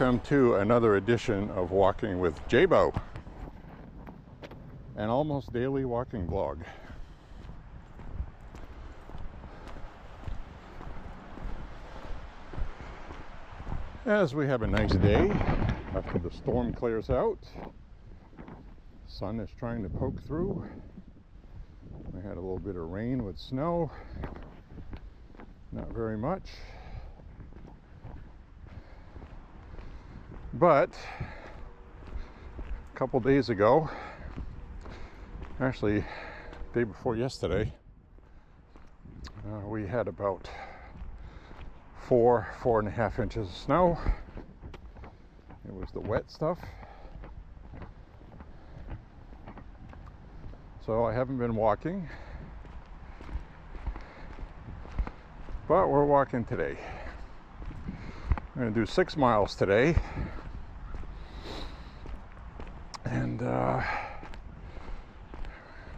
Welcome to another edition of Walking with J.Beau, an almost daily walking blog. As we have a nice day after the storm clears out, sun is trying to poke through. We had a little bit of rain with snow, not very much. But a couple days ago, actually day before yesterday, we had about 4.5 inches of snow. It was the wet stuff. So I haven't been walking, but we're walking today. I'm going to do 6 miles today. And got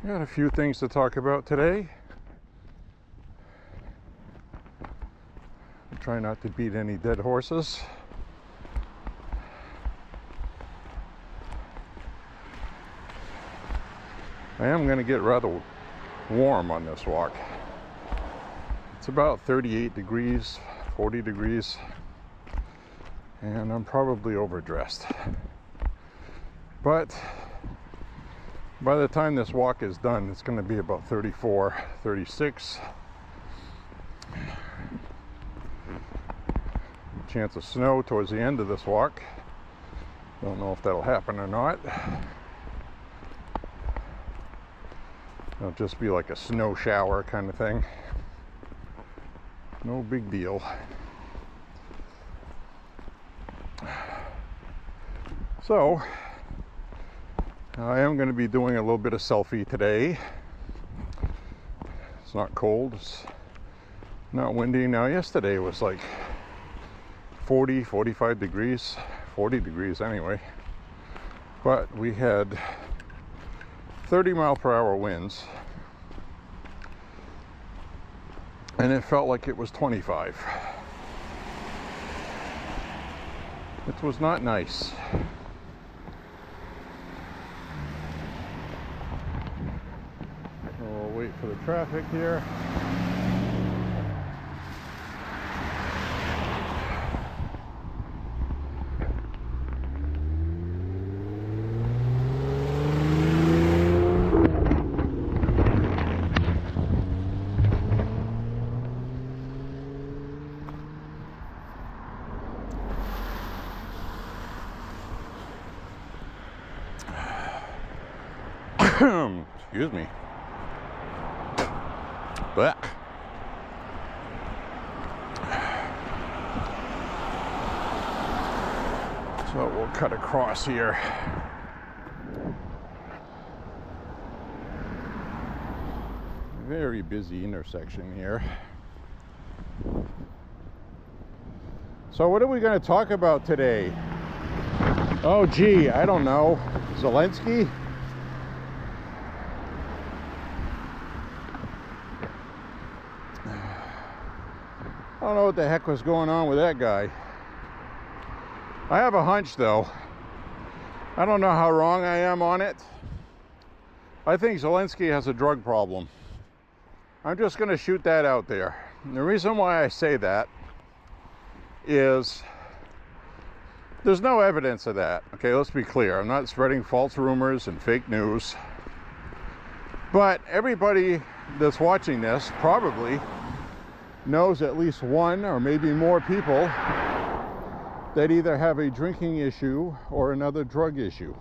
a few things to talk about today. Try not to beat any dead horses. I am going to get rather warm on this walk. It's about 38 degrees, 40 degrees, and I'm probably overdressed. But by the time this walk is done, it's going to be about 34, 36. Chance of snow towards the end of this walk. Don't know if that'll happen or not. It'll just be like a snow shower kind of thing. No big deal. So I am going to be doing a little bit of selfie today. It's not cold, it's not windy. Now yesterday was like 40, 45 degrees, 40 degrees anyway. But we had 30-mile-per-hour winds, and it felt like it was 25. It was not nice. So we'll wait for the traffic here. Excuse me. But so we'll cut across here. Very busy intersection here. So what are we going to talk about today? Oh gee, I don't know. Zelenskyy? I don't know what the heck was going on with that guy. I have a hunch though. I don't know how wrong I am on it. I think Zelenskyy has a drug problem. I'm just going to shoot that out there. And the reason why I say that is there's no evidence of that. Okay, let's be clear. I'm not spreading false rumors and fake news. But everybody that's watching this probably knows at least one or maybe more people that either have a drinking issue or another drug issue.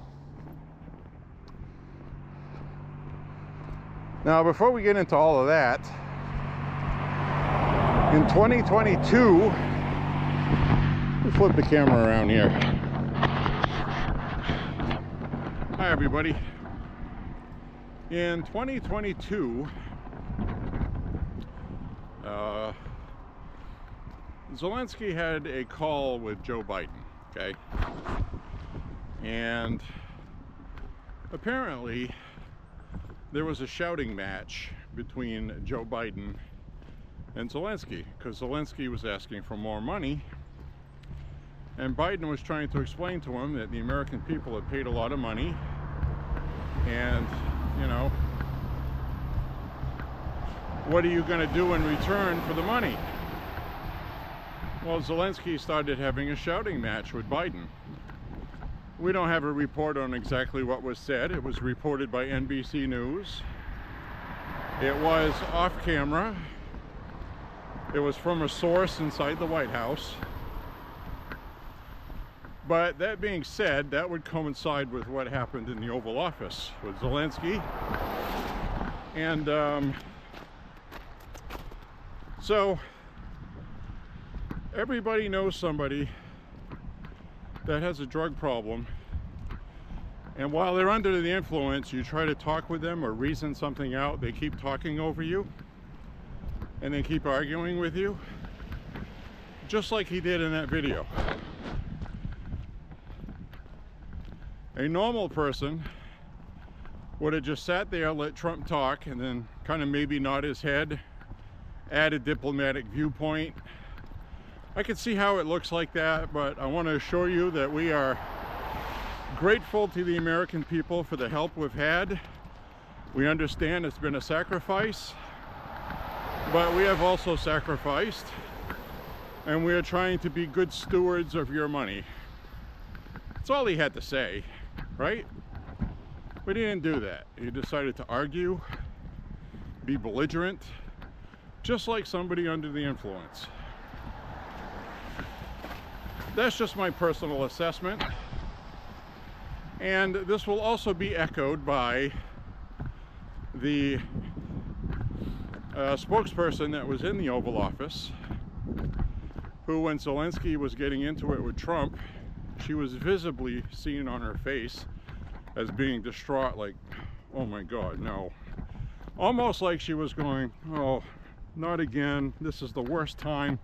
Now, before we get into all of that, in 2022, let me flip the camera around here. Hi, everybody. In 2022, Zelenskyy had a call with Joe Biden, okay? And apparently there was a shouting match between Joe Biden and Zelenskyy, because Zelenskyy was asking for more money And Biden was trying to explain to him that the American people had paid a lot of money, and, you know, what are you going to do in return for the money? Well, Zelenskyy started having a shouting match with Biden. We don't have a report on exactly what was said. It was reported by NBC News. It was off camera. It was from a source inside the White House. But that being said, that would coincide with what happened in the Oval Office with Zelenskyy. And so everybody knows somebody that has a drug problem, and while they're under the influence, you try to talk with them or reason something out, they keep talking over you and they keep arguing with you, just like he did in that video. A normal person would have just sat there, let Trump talk, and then kind of maybe nod his head, add a diplomatic viewpoint. I can see how it looks like that, but I want to assure you that we are grateful to the American people for the help we've had. We understand it's been a sacrifice, but we have also sacrificed, and we are trying to be good stewards of your money. That's all he had to say, right? But he didn't do that. He decided to argue, be belligerent, just like somebody under the influence. That's just my personal assessment. And this will also be echoed by the spokesperson that was in the Oval Office, who, when Zelenskyy was getting into it with Trump, she was visibly seen on her face as being distraught, like, oh my God, no. Almost like she was going, oh, not again, this is the worst time.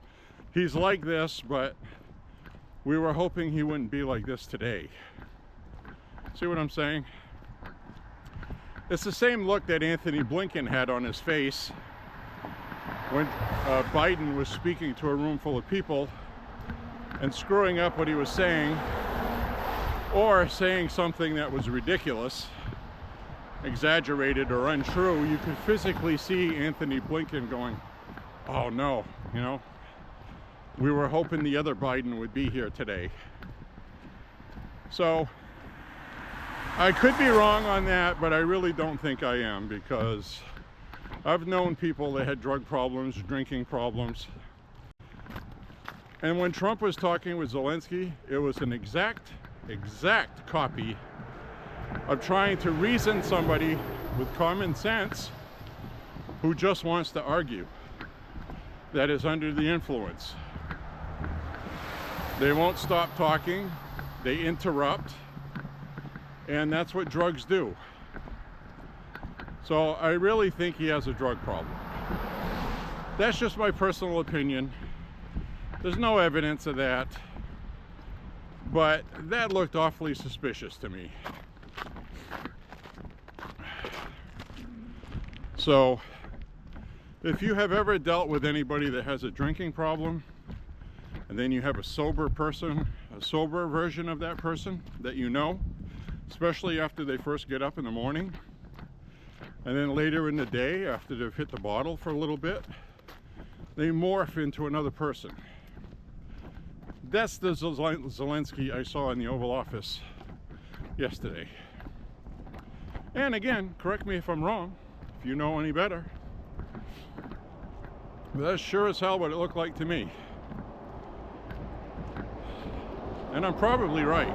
He's like this, but we were hoping he wouldn't be like this today. See what I'm saying? It's the same look that Anthony Blinken had on his face when Biden was speaking to a room full of people and screwing up what he was saying, or saying something that was ridiculous, exaggerated, or untrue. You could physically see Anthony Blinken going, oh no, you know, we were hoping the other Biden would be here today. So I could be wrong on that, but I really don't think I am, because I've known people that had drug problems, drinking problems. And when Trump was talking with Zelenskyy, it was an exact copy of trying to reason somebody with common sense who just wants to argue, that is under the influence. They won't stop talking, they interrupt, and that's what drugs do. So I really think he has a drug problem. That's just my personal opinion. There's no evidence of that, but that looked awfully suspicious to me. So if you have ever dealt with anybody that has a drinking problem, and then you have a sober person, a sober version of that person that you know, especially after they first get up in the morning, and then later in the day after they've hit the bottle for a little bit, they morph into another person. That's the Zelenskyy I saw in the Oval Office yesterday. And again, correct me if I'm wrong, if you know any better. But that's sure as hell what it looked like to me. And I'm probably right.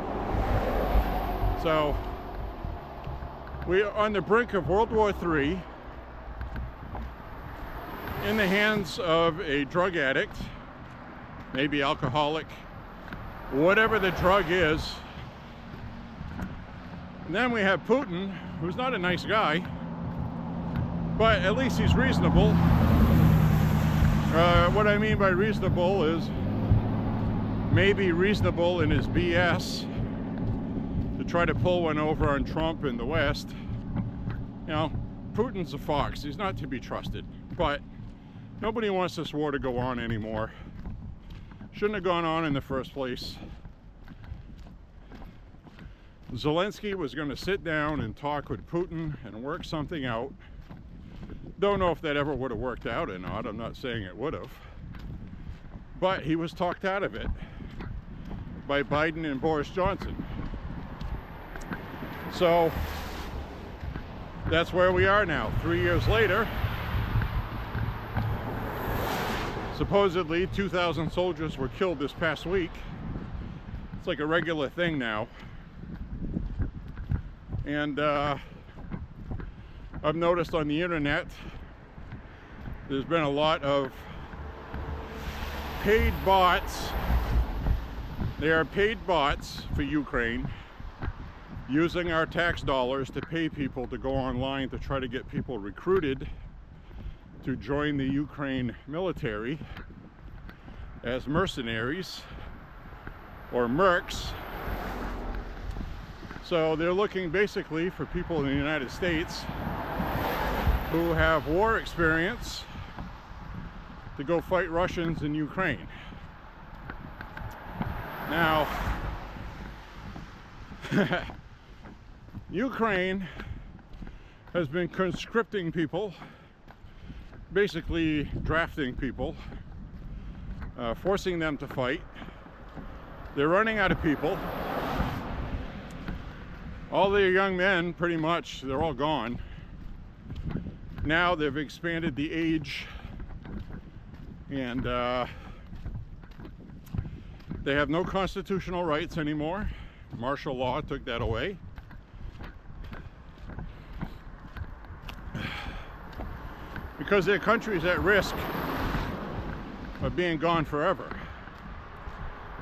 So, we are on the brink of World War III, in the hands of a drug addict, maybe alcoholic, whatever the drug is. And then we have Putin, who's not a nice guy, but at least he's reasonable. What I mean by reasonable is maybe reasonable in his BS to try to pull one over on Trump in the West. You know, Putin's a fox. He's not to be trusted. But nobody wants this war to go on anymore. Shouldn't have gone on in the first place. Zelenskyy was going to sit down and talk with Putin and work something out. Don't know if that ever would have worked out or not. I'm not saying it would have. But he was talked out of it by Biden and Boris Johnson. So that's where we are now, 3 years later. Supposedly 2,000 soldiers were killed this past week. It's like a regular thing now. And I've noticed on the internet there's been a lot of paid bots. There are paid bots for Ukraine using our tax dollars to pay people to go online to try to get people recruited to join the Ukraine military as mercenaries or mercs. So they're looking basically for people in the United States who have war experience to go fight Russians in Ukraine. Now, Ukraine has been conscripting people, basically drafting people, forcing them to fight. They're running out of people. All their young men, pretty much, they're all gone. Now they've expanded the age, and they have no constitutional rights anymore. Martial law took that away. Because their country's at risk of being gone forever.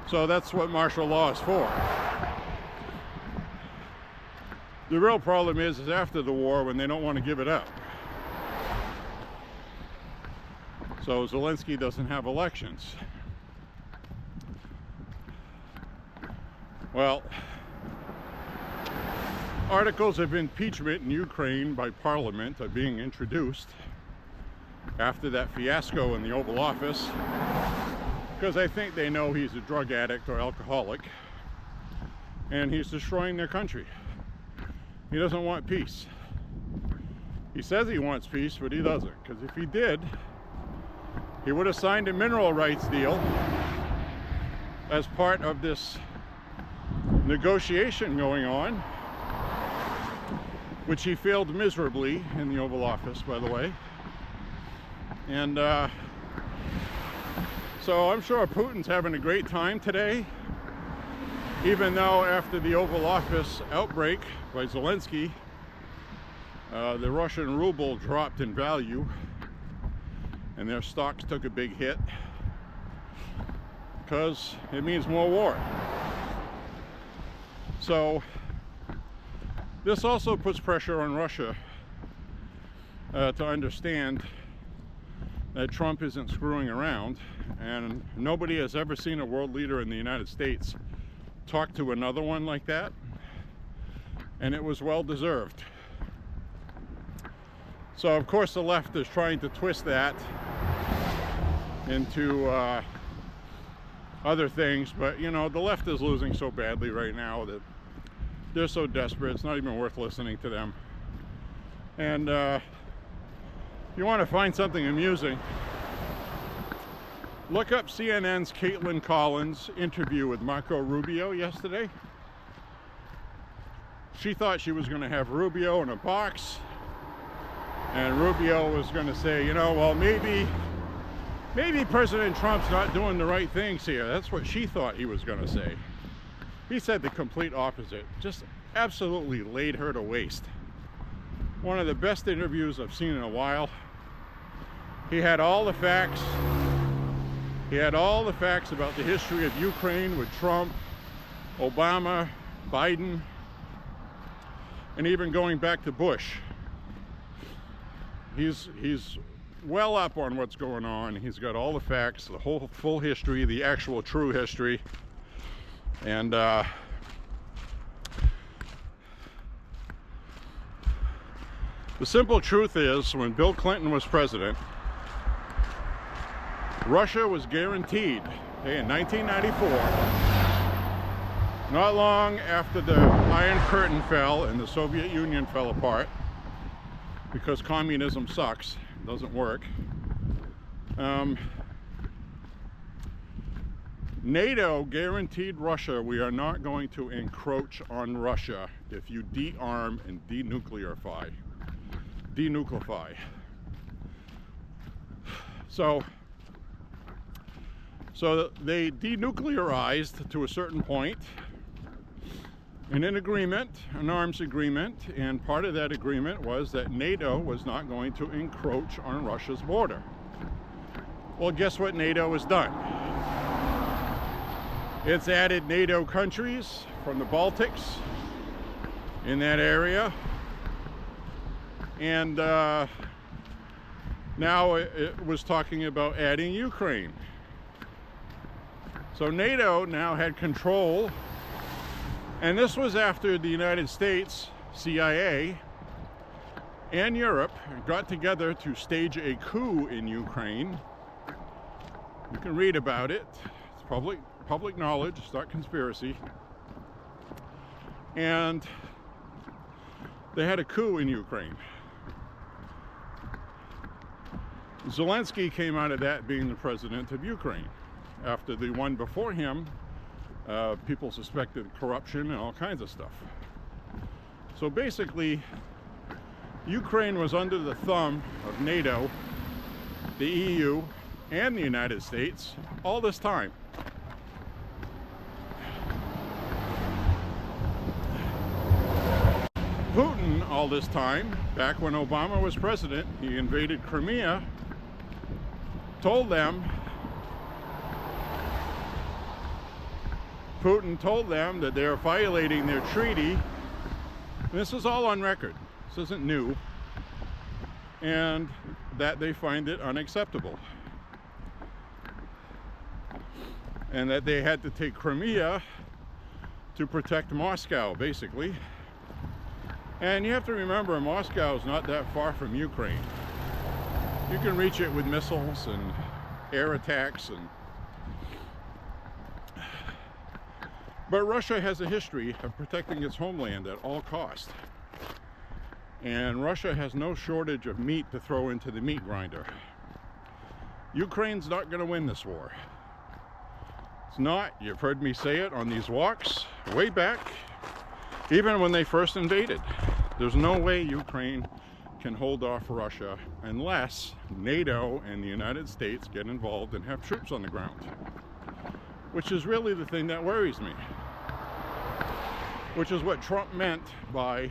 So that's what martial law is for. The real problem is after the war when they don't want to give it up. So Zelenskyy doesn't have elections. Well, articles of impeachment in Ukraine by Parliament are being introduced after that fiasco in the Oval Office, because I think they know he's a drug addict or alcoholic, and he's destroying their country. He doesn't want peace. He says he wants peace, but he doesn't, because if he did, he would have signed a mineral rights deal as part of this negotiation going on, which he failed miserably in the Oval Office, by the way. And so I'm sure Putin's having a great time today, even though after the Oval Office outbreak by Zelenskyy, the Russian ruble dropped in value and their stocks took a big hit because it means more war. So this also puts pressure on Russia to understand that Trump isn't screwing around, and nobody has ever seen a world leader in the United States talk to another one like that, and it was well deserved. So of course the left is trying to twist that into other things, but you know, the left is losing so badly right now that they're so desperate it's not even worth listening to them. And if you want to find something amusing, look up CNN's Caitlin Collins interview with Marco Rubio yesterday. She thought she was going to have Rubio in a box, and Rubio was going to say, you know, well, maybe President Trump's not doing the right things here. That's what she thought he was going to say. He said the complete opposite. Just absolutely laid her to waste. One of the best interviews I've seen in a while. He had all the facts. He had all the facts about the history of Ukraine with Trump, Obama, Biden, and even going back to Bush. He's well up on what's going on. He's got all the facts, the whole full history, the actual true history. And the simple truth is, when Bill Clinton was president, Russia was guaranteed, in 1994, Not long after the Iron Curtain fell and the Soviet Union fell apart, because communism sucks, it doesn't work, NATO guaranteed Russia, we are not going to encroach on Russia if you de-arm and denuclearify. So they denuclearized to a certain point in an agreement, an arms agreement, and part of that agreement was that NATO was not going to encroach on Russia's border. Well, guess what NATO has done? It's added NATO countries from the Baltics in that area, and now it was talking about adding Ukraine. So NATO now had control, and this was after the United States, CIA, and Europe got together to stage a coup in Ukraine. You can read about it. It's public knowledge, it's not conspiracy. And they had a coup in Ukraine. Zelenskyy came out of that being the president of Ukraine. After the one before him, people suspected corruption and all kinds of stuff. So basically, Ukraine was under the thumb of NATO, the EU, and the United States all this time. Putin, all this time, back when Obama was president, he invaded Crimea, Putin told them that they are violating their treaty. This is all on record. This isn't new. And that they find it unacceptable. And that they had to take Crimea to protect Moscow, basically. And you have to remember, Moscow is not that far from Ukraine. You can reach it with missiles and air attacks, but Russia has a history of protecting its homeland at all costs. And Russia has no shortage of meat to throw into the meat grinder. Ukraine's not going to win this war. It's not. You've heard me say it on these walks way back, even when they first invaded. There's no way Ukraine can hold off Russia unless NATO and the United States get involved and have troops on the ground, which is really the thing that worries me, which is what Trump meant by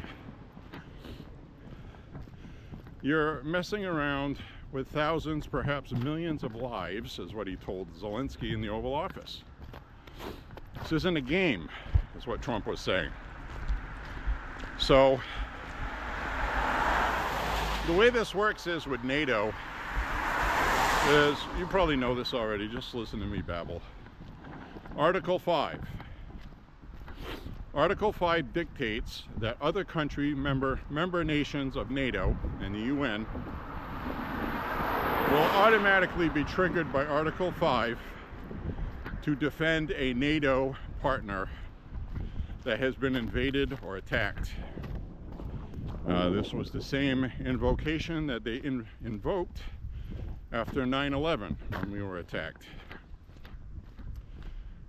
you're messing around with thousands, perhaps millions of lives, is what he told Zelenskyy in the Oval Office. This isn't a game, is what Trump was saying. So the way this works is with NATO is, you probably know this already, just listen to me babble. Article 5. Article 5 dictates that other country member nations of NATO and the UN will automatically be triggered by Article 5 to defend a NATO partner that has been invaded or attacked. This was the same invocation that they invoked after 9/11 when we were attacked.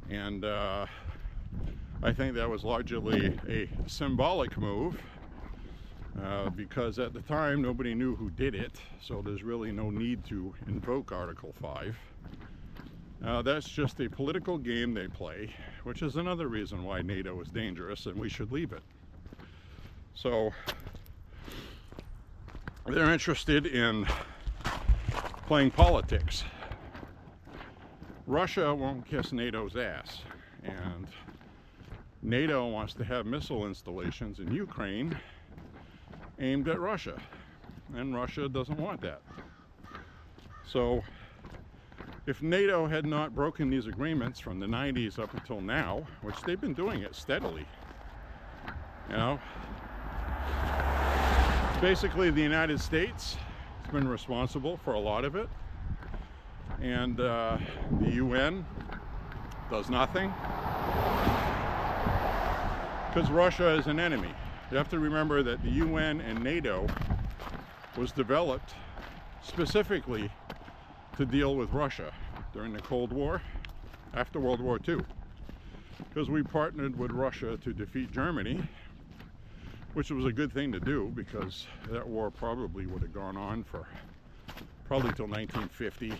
And I think that was largely a symbolic move because at the time nobody knew who did it, so there's really no need to invoke Article 5. That's just a political game they play, which is another reason why NATO is dangerous and we should leave it. So they're interested in playing politics. Russia won't kiss NATO's ass, and NATO wants to have missile installations in Ukraine aimed at Russia, and Russia doesn't want that. So if NATO had not broken these agreements from the 90s up until now, which they've been doing it steadily, you know, basically the United States has been responsible for a lot of it, and the UN does nothing. because Russia is an enemy. You have to remember that the UN and NATO was developed specifically to deal with Russia during the Cold War, after World War II, because we partnered with Russia to defeat Germany, which was a good thing to do, because that war probably would have gone on for probably till 1950.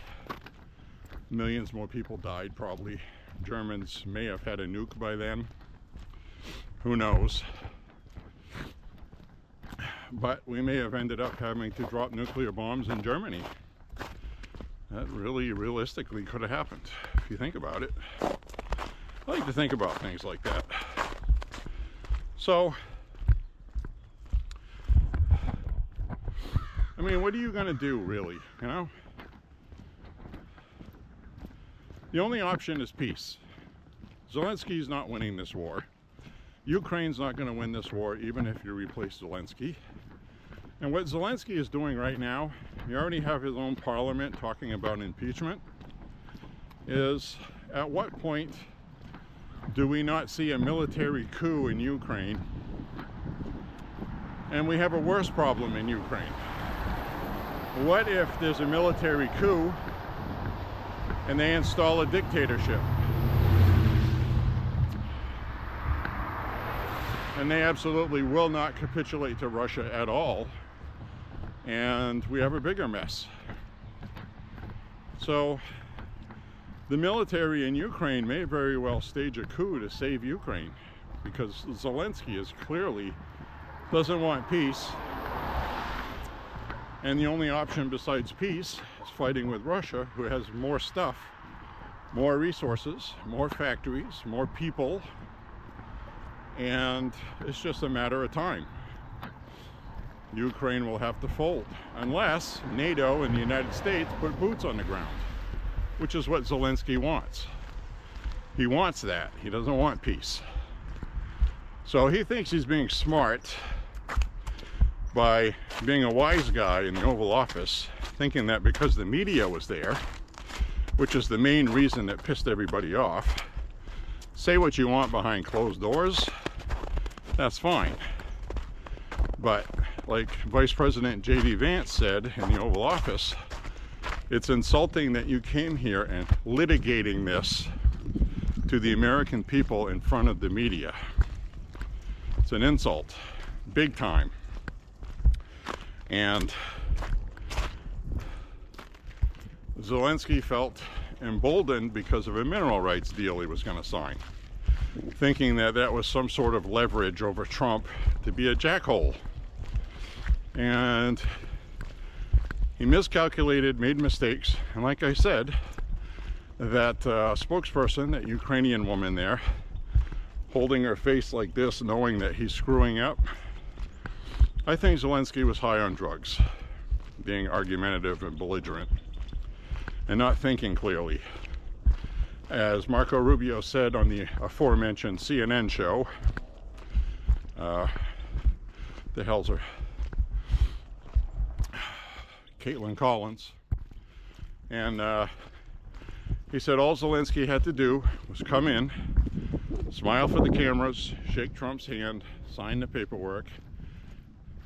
Millions more people died probably. Germans may have had a nuke by then. Who knows? But we may have ended up having to drop nuclear bombs in Germany. That really realistically could have happened, if you think about it. I like to think about things like that. So, I mean, what are you going to do, really, you know? The only option is peace. Zelensky's not winning this war. Ukraine's not going to win this war, even if you replace Zelenskyy. And what Zelenskyy is doing right now, he already have his own parliament talking about impeachment, is at what point do we not see a military coup in Ukraine? And we have a worse problem in Ukraine. What if there's a military coup and they install a dictatorship? And they absolutely will not capitulate to Russia at all. And we have a bigger mess. So the military in Ukraine may very well stage a coup to save Ukraine, because Zelenskyy is clearly doesn't want peace. And the only option besides peace is fighting with Russia, who has more stuff, more resources, more factories, more people. And it's just a matter of time. Ukraine will have to fold, unless NATO and the United States put boots on the ground, which is what Zelenskyy wants. He wants that. He doesn't want peace. So he thinks he's being smart by being a wise guy in the Oval Office, thinking that because the media was there, which is the main reason that pissed everybody off, say what you want behind closed doors, that's fine. But like Vice President J.D. Vance said in the Oval Office, it's insulting that you came here and litigating this to the American people in front of the media. It's an insult, big time. And Zelenskyy felt emboldened because of a mineral rights deal he was going to sign, thinking that that was some sort of leverage over Trump to be a jackhole. And he miscalculated, made mistakes, and like I said, that spokesperson, that Ukrainian woman there, holding her face like this, knowing that he's screwing up, I think Zelenskyy was high on drugs, being argumentative and belligerent, and not thinking clearly. As Marco Rubio said on the aforementioned CNN show, the hell's her? Caitlin Collins. And he said all Zelenskyy had to do was come in, smile for the cameras, shake Trump's hand, sign the paperwork,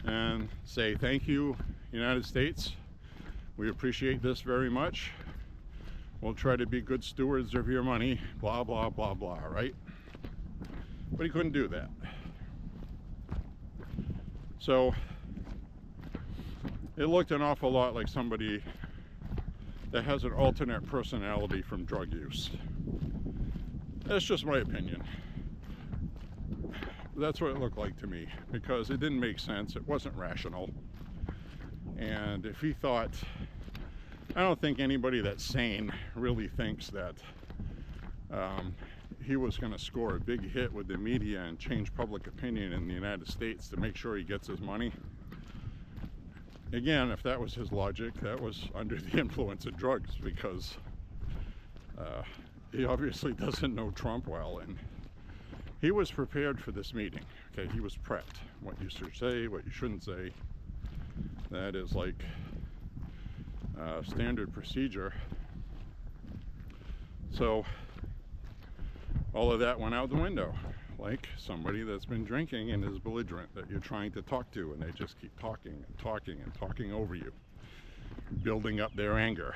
and say, thank you, United States. We appreciate this very much. We'll try to be good stewards of your money, blah, blah, blah, blah, right? But he couldn't do that. So it looked an awful lot like somebody that has an alternate personality from drug use. That's just my opinion. That's what it looked like to me, because it didn't make sense. It wasn't rational. And if he thought, I don't think anybody that's sane really thinks that he was going to score a big hit with the media and change public opinion in the United States to make sure he gets his money. Again, if that was his logic, that was under the influence of drugs, because he obviously doesn't know Trump well, and he was prepared for this meeting. Okay, he was prepped. What you should say, what you shouldn't say. That is like standard procedure. So all of that went out the window. like somebody that's been drinking and is belligerent that you're trying to talk to, and they just keep talking and talking and talking over you, building up their anger.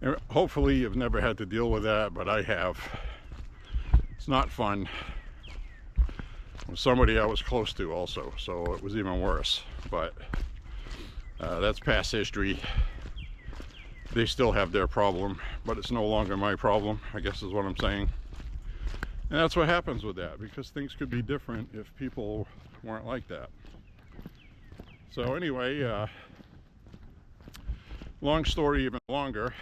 And hopefully you've never had to deal with that, but I have. It's not fun. With somebody I was close to also, so it was even worse. But that's past history. They still have their problem, but it's no longer my problem, I guess is what I'm saying. And that's what happens with that, because things could be different if people weren't like that. So anyway, long story even longer.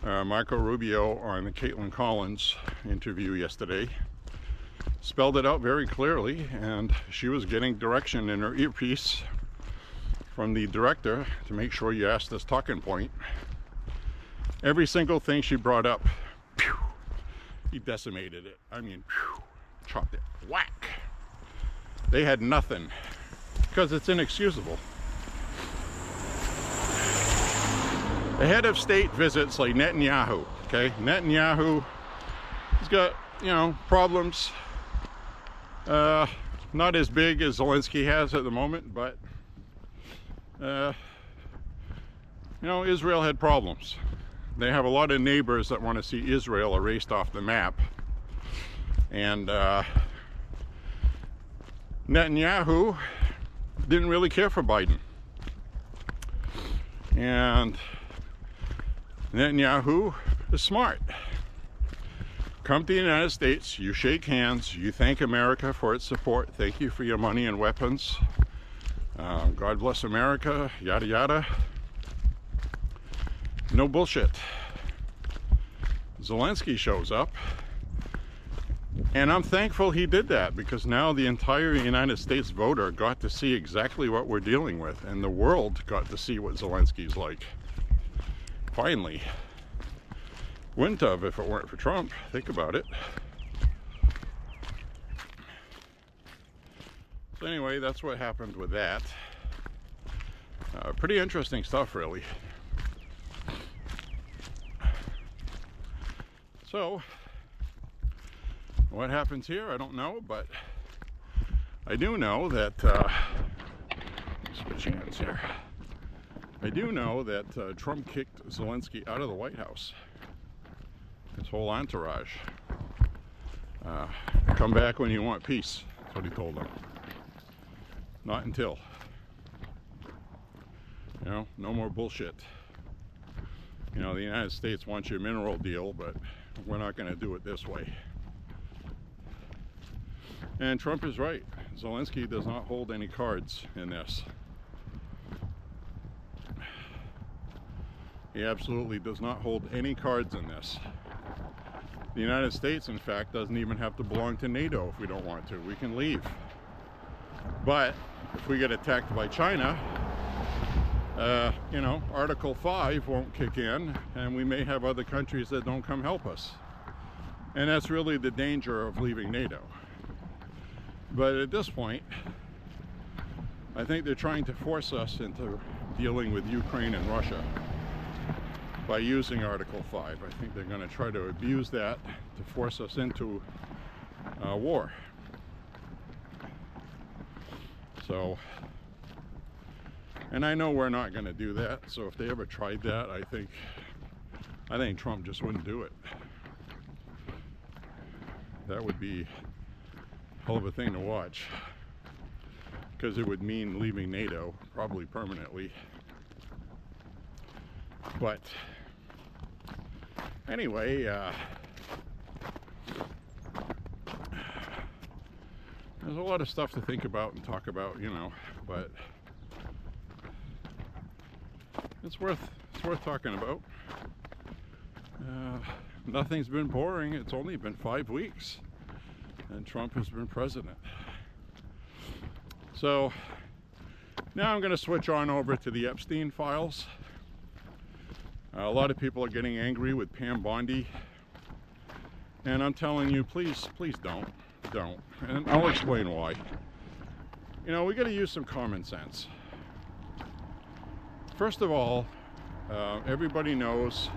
Marco Rubio on the Caitlin Collins interview yesterday spelled it out very clearly, and she was getting direction in her earpiece from the director to make sure you asked this talking point. Every single thing she brought up, phew, he decimated it. I mean, phew, chopped it. Whack! They had nothing, because it's inexcusable. The head of state visits like Netanyahu, okay? Netanyahu, he's got, you know, problems. Not as big as Zelenskyy has at the moment, but you know, Israel had problems. They have a lot of neighbors that want to see Israel erased off the map. And Netanyahu didn't really care for Biden. And Netanyahu is smart. Come to the United States, you shake hands, you thank America for its support, thank you for your money and weapons, God bless America, yada yada. No bullshit. Zelenskyy shows up, and I'm thankful he did that, because now the entire United States voter got to see exactly what we're dealing with, and the world got to see what Zelensky's like. Finally. Wouldn't have if it weren't for Trump. Think about it. So anyway, that's what happened with that. Pretty interesting stuff, really. So, what happens here, I don't know, but I do know that, switching hands here. I do know that Trump kicked Zelenskyy out of the White House. His whole entourage. Come back when you want peace. That's what he told them. Not until. You know, no more bullshit. You know, the United States wants your mineral deal, but we're not going to do it this way. And Trump is right. Zelenskyy does not hold any cards in this. He absolutely does not hold any cards in this. The United States, in fact, doesn't even have to belong to NATO if we don't want to. We can leave. But if we get attacked by China, you know, Article 5 won't kick in, and we may have other countries that don't come help us. And that's really the danger of leaving NATO. But at this point, I think they're trying to force us into dealing with Ukraine and Russia by using Article 5. I think they're going to try to abuse that to force us into war. So, and I know we're not going to do that, so if they ever tried that, I think Trump just wouldn't do it. That would be a hell of a thing to watch, because it would mean leaving NATO, probably permanently. But anyway, there's a lot of stuff to think about and talk about, you know, but it's worth talking about. Nothing's been boring. It's only been 5 weeks, and Trump has been president. So now I'm going to switch on over to the Epstein files. A lot of people are getting angry with Pam Bondi, and I'm telling you, please don't, and I'll explain why. You know, we got to use some common sense. First of all, everybody knows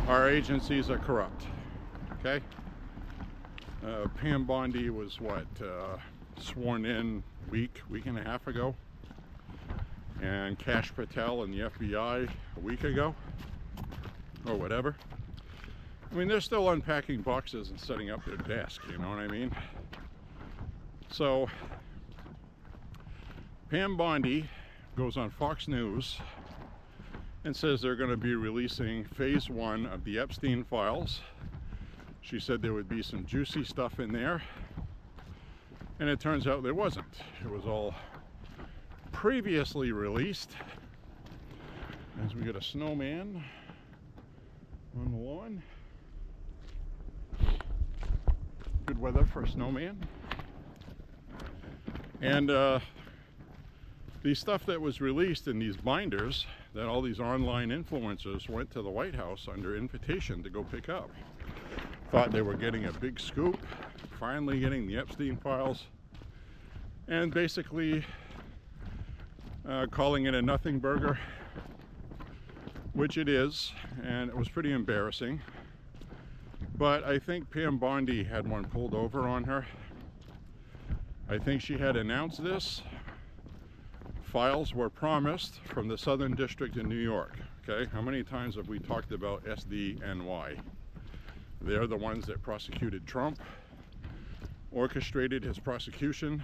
our agencies are corrupt, okay? Pam Bondi was what, sworn in week and a half ago, and Kash Patel and the FBI a week ago, or whatever. I mean, they're still unpacking boxes and setting up their desk, you know what I mean? So, Pam Bondi goes on Fox News and says they're going to be releasing phase 1 of the Epstein files. She said there would be some juicy stuff in there, and it turns out there wasn't. It was all previously released. As we get a snowman on the lawn. Good weather for a snowman. And the stuff that was released in these binders that all these online influencers went to the White House under invitation to go pick up. Thought they were getting a big scoop, finally getting the Epstein files, and basically calling it a nothing burger, which it is, and it was pretty embarrassing. But I think Pam Bondi had one pulled over on her. I think she had announced this. Files were promised from the Southern District in New York. Okay, how many times have we talked about SDNY? They're the ones that prosecuted Trump, orchestrated his prosecution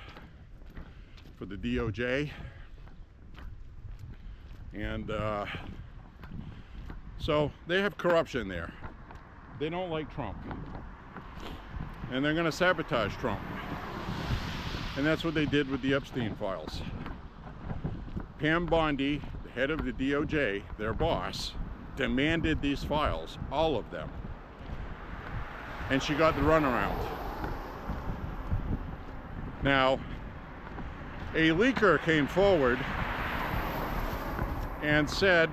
for the DOJ, and so they have corruption there. They don't like Trump, and they're going to sabotage Trump, and that's what they did with the Epstein files. Pam Bondi, the head of the DOJ, their boss, demanded these files, all of them. And she got the runaround. Now, a leaker came forward and said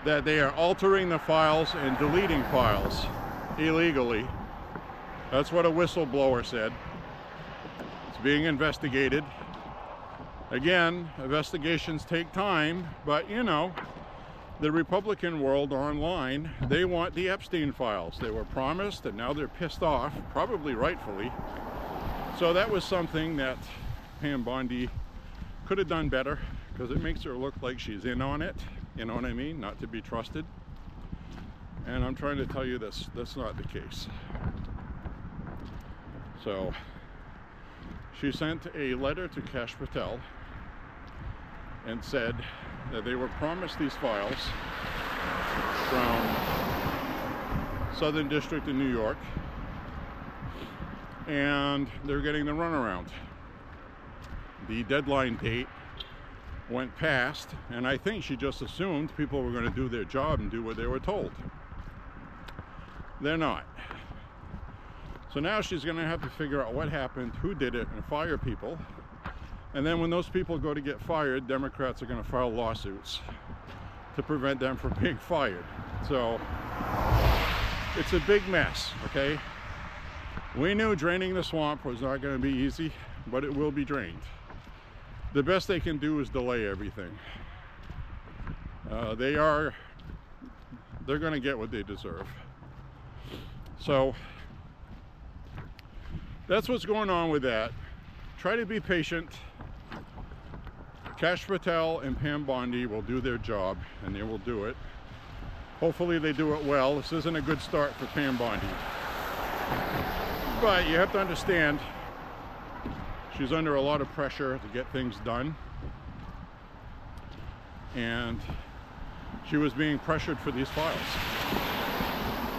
that they are altering the files and deleting files illegally. That's what a whistleblower said. It's being investigated. Again, investigations take time, but you know, the Republican world online, they want the Epstein files. They were promised, and now they're pissed off, probably rightfully. So that was something that Pam Bondi could have done better, because it makes her look like she's in on it, you know what I mean, not to be trusted. And I'm trying to tell you this, that's not the case. So she sent a letter to Kash Patel and said that they were promised these files from Southern District in New York, and they're getting the runaround. The deadline date went past, and I think she just assumed people were going to do their job and do what they were told. They're not. So now she's going to have to figure out what happened, who did it, and fire people. And then when those people go to get fired, Democrats are going to file lawsuits to prevent them from being fired. So it's a big mess, okay? We knew draining the swamp was not going to be easy, but it will be drained. The best they can do is delay everything. They're going to get what they deserve. So that's what's going on with that. Try to be patient. Kash Patel and Pam Bondi will do their job, and they will do it. Hopefully they do it well. This isn't a good start for Pam Bondi. But you have to understand, she's under a lot of pressure to get things done. And she was being pressured for these files.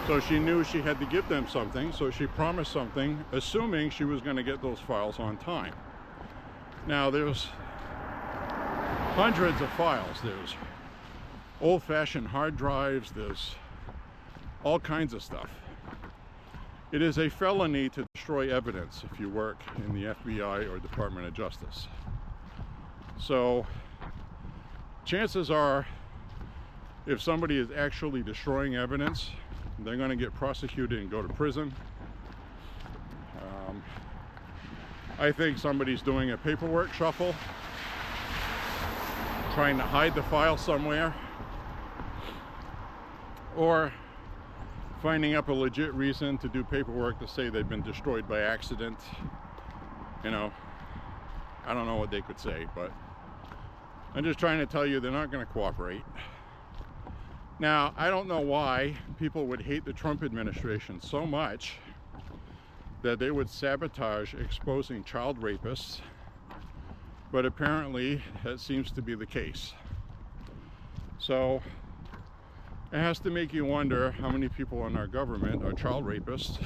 So she knew she had to give them something, so she promised something, assuming she was going to get those files on time. Now, there's hundreds of files. There's old-fashioned hard drives. There's all kinds of stuff. It is a felony to destroy evidence if you work in the FBI or Department of Justice. So, chances are, if somebody is actually destroying evidence, they're going to get prosecuted and go to prison. I think somebody's doing a paperwork shuffle, trying to hide the file somewhere, or finding up a legit reason to do paperwork to say they've been destroyed by accident. You know, I don't know what they could say, but I'm just trying to tell you they're not going to cooperate. Now, I don't know why people would hate the Trump administration so much that they would sabotage exposing child rapists, but apparently that seems to be the case. So it has to make you wonder how many people in our government are child rapists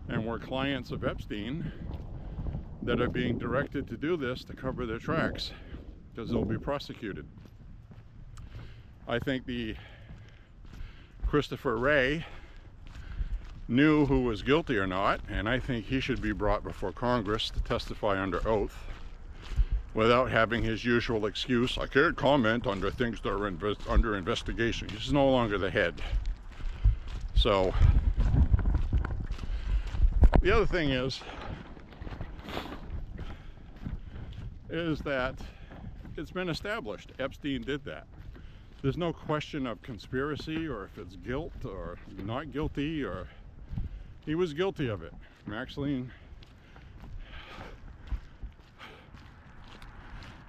and were clients of Epstein that are being directed to do this to cover their tracks, because they'll be prosecuted. I think the Christopher Wray knew who was guilty or not, and I think he should be brought before Congress to testify under oath without having his usual excuse, I can't comment under things that are under investigation. He's no longer the head. So the other thing is that it's been established Epstein did that. There's no question of conspiracy or if it's guilt or not guilty, or he was guilty of it.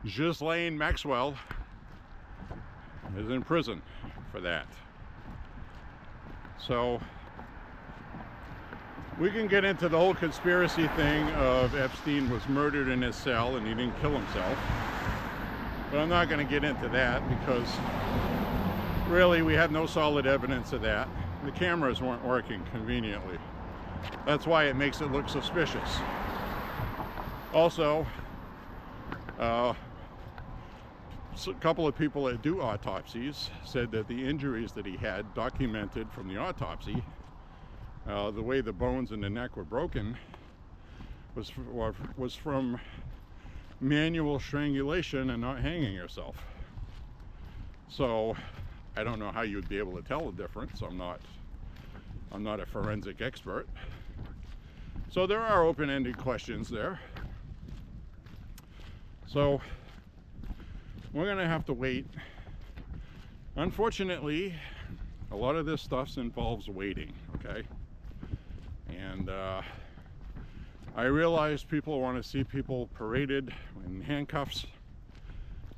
Ghislaine Maxwell is in prison for that. So we can get into the whole conspiracy thing of Epstein was murdered in his cell and he didn't kill himself. But I'm not going to get into that because really we have no solid evidence of that. The cameras weren't working conveniently. That's why it makes it look suspicious. Also, a couple of people that do autopsies said that the injuries that he had documented from the autopsy, the way the bones in the neck were broken, was from manual strangulation and not hanging yourself. So I don't know how you'd be able to tell the difference. I'm not a forensic expert. So there are open-ended questions there. So we're going to have to wait. Unfortunately, a lot of this stuff involves waiting, okay? And I realize people want to see people paraded in handcuffs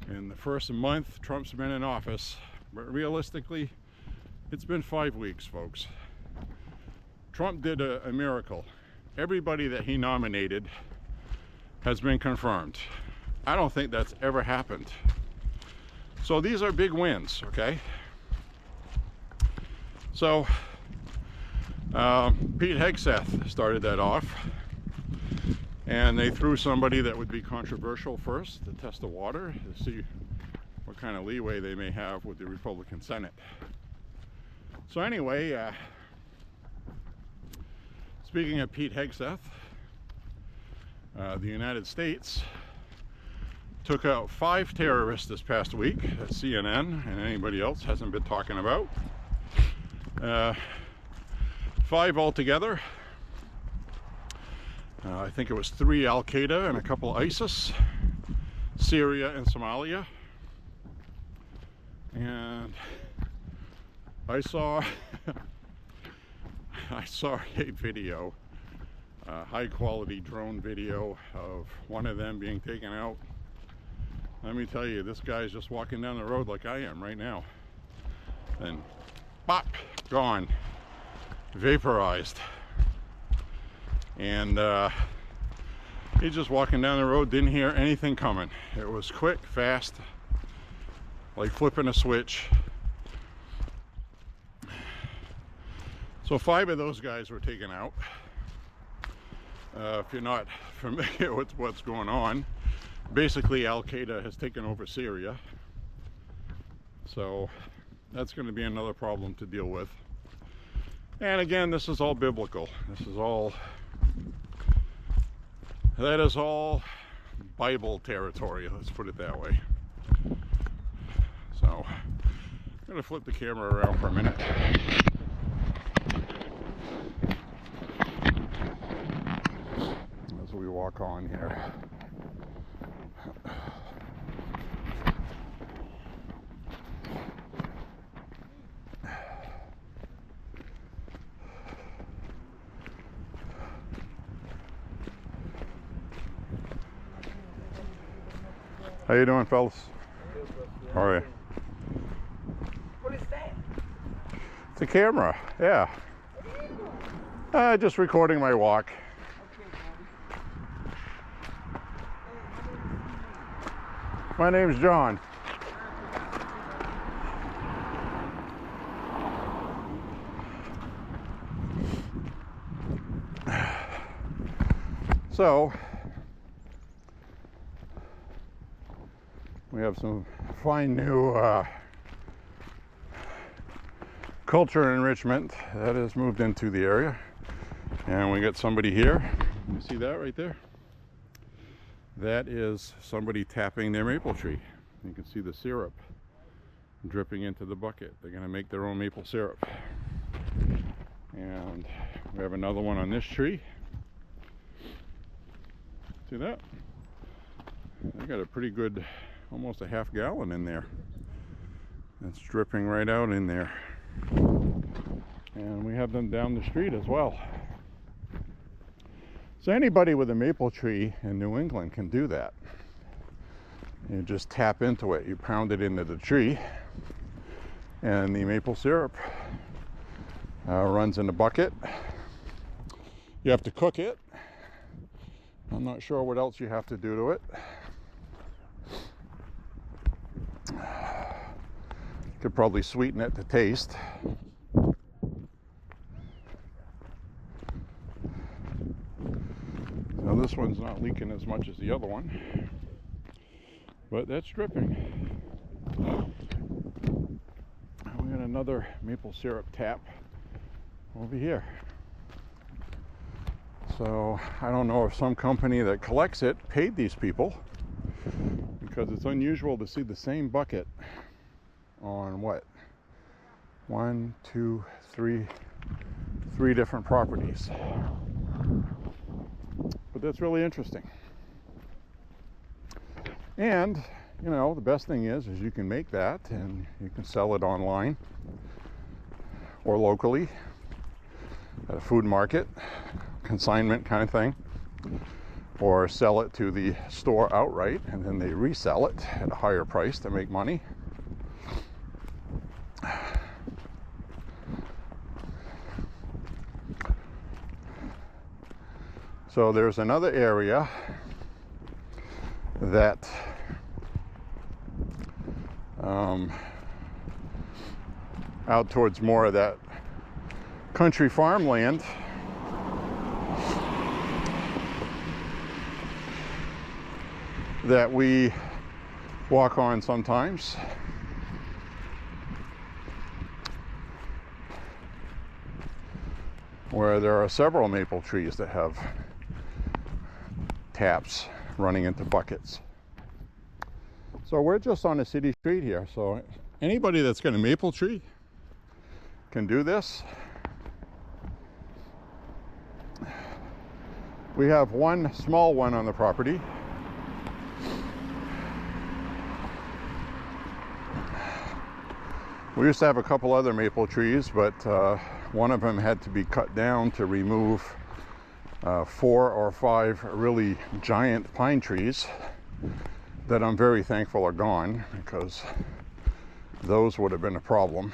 in the first month Trump's been in office, but realistically, it's been 5 weeks, folks. Trump did a miracle. Everybody that he nominated has been confirmed. I don't think that's ever happened. So these are big wins, okay? So Pete Hegseth started that off, and they threw somebody that would be controversial first to test the water to see what kind of leeway they may have with the Republican Senate. So anyway, speaking of Pete Hegseth, the United States took out 5 terrorists this past week that CNN and anybody else hasn't been talking about. 5 altogether. I think it was 3 Al-Qaeda and a couple ISIS, Syria and Somalia. And I saw a video, high quality drone video of one of them being taken out. Let me tell you, this guy's just walking down the road like I am right now. And pop, gone, vaporized. And he's just walking down the road, didn't hear anything coming. It was quick, fast, like flipping a switch. So 5 of those guys were taken out. If you're not familiar with what's going on, basically Al-Qaeda has taken over Syria. So that's going to be another problem to deal with. And again, this is all biblical. That is all Bible territory, let's put it that way. So I'm going to flip the camera around for a minute. As we walk on here. How you doing, fellas? How are you? What is that? It's a camera, yeah. Just recording my walk. My name's John. So, we have some fine new culture enrichment that has moved into the area. And we got somebody here. You see that right there? That is somebody tapping their maple tree. You can see the syrup dripping into the bucket. They're going to make their own maple syrup. And we have another one on this tree. See that? They got a pretty good, almost a half gallon in there. That's dripping right out in there. And we have them down the street as well. So anybody with a maple tree in New England can do that. You just tap into it, you pound it into the tree, and the maple syrup runs in the bucket. You have to cook it. I'm not sure what else you have to do to it. Could probably sweeten it to taste. Now this one's not leaking as much as the other one, but that's dripping. We got another maple syrup tap over here. So I don't know if some company that collects it paid these people, because it's unusual to see the same bucket on what? 1, 2, 3 different properties. But that's really interesting. And you know, the best thing is you can make that and you can sell it online or locally at a food market, consignment kind of thing, or sell it to the store outright and then they resell it at a higher price to make money. So there's another area that out towards more of that country farmland that we walk on sometimes. Where there are several maple trees that have taps running into buckets. So we're just on a city street here. So anybody that's got a maple tree can do this. We have one small one on the property. We used to have a couple other maple trees, but one of them had to be cut down to remove 4 or 5 really giant pine trees that I'm very thankful are gone, because those would have been a problem.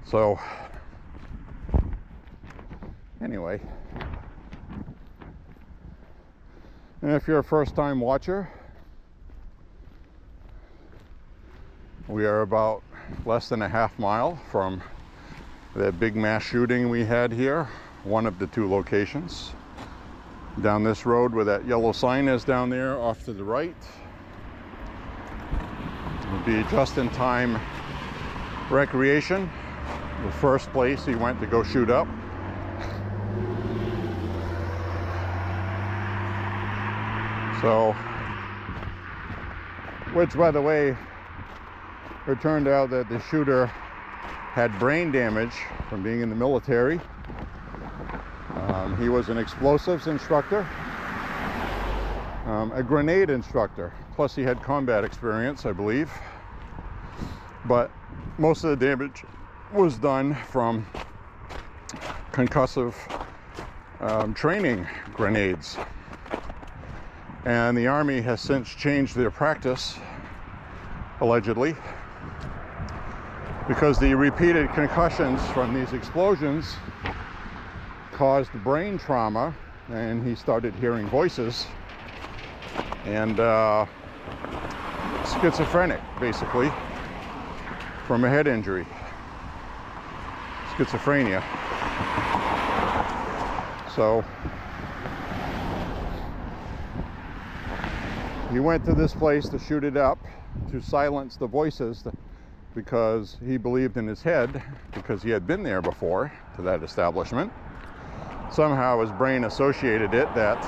So anyway, and if you're a first-time watcher, we are about less than a half mile from that big mass shooting we had here, one of the 2 locations. Down this road where that yellow sign is down there off to the right would be just-in-time recreation, the first place he went to go shoot up. So, which by the way, it turned out that the shooter had brain damage from being in the military. He was an explosives instructor, a grenade instructor, plus he had combat experience, I believe. But most of the damage was done from concussive training grenades. And the Army has since changed their practice, allegedly, because the repeated concussions from these explosions caused brain trauma, and he started hearing voices, and schizophrenic, basically, from a head injury. Schizophrenia. So he went to this place to shoot it up, to silence the voices, because he believed in his head, because he had been there before, to that establishment. Somehow his brain associated it that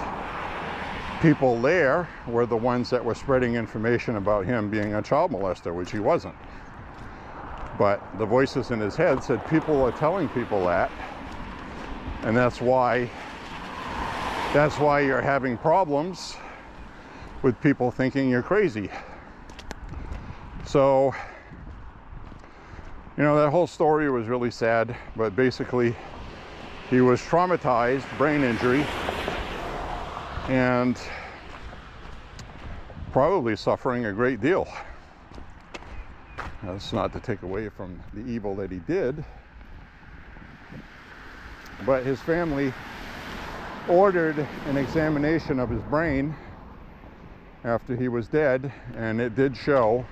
people there were the ones that were spreading information about him being a child molester, which he wasn't. But the voices in his head said people are telling people that, and that's why you're having problems with people thinking you're crazy. So, you know, that whole story was really sad, but basically he was traumatized, brain injury, and probably suffering a great deal. That's not to take away from the evil that he did, but his family ordered an examination of his brain after he was dead, and it did show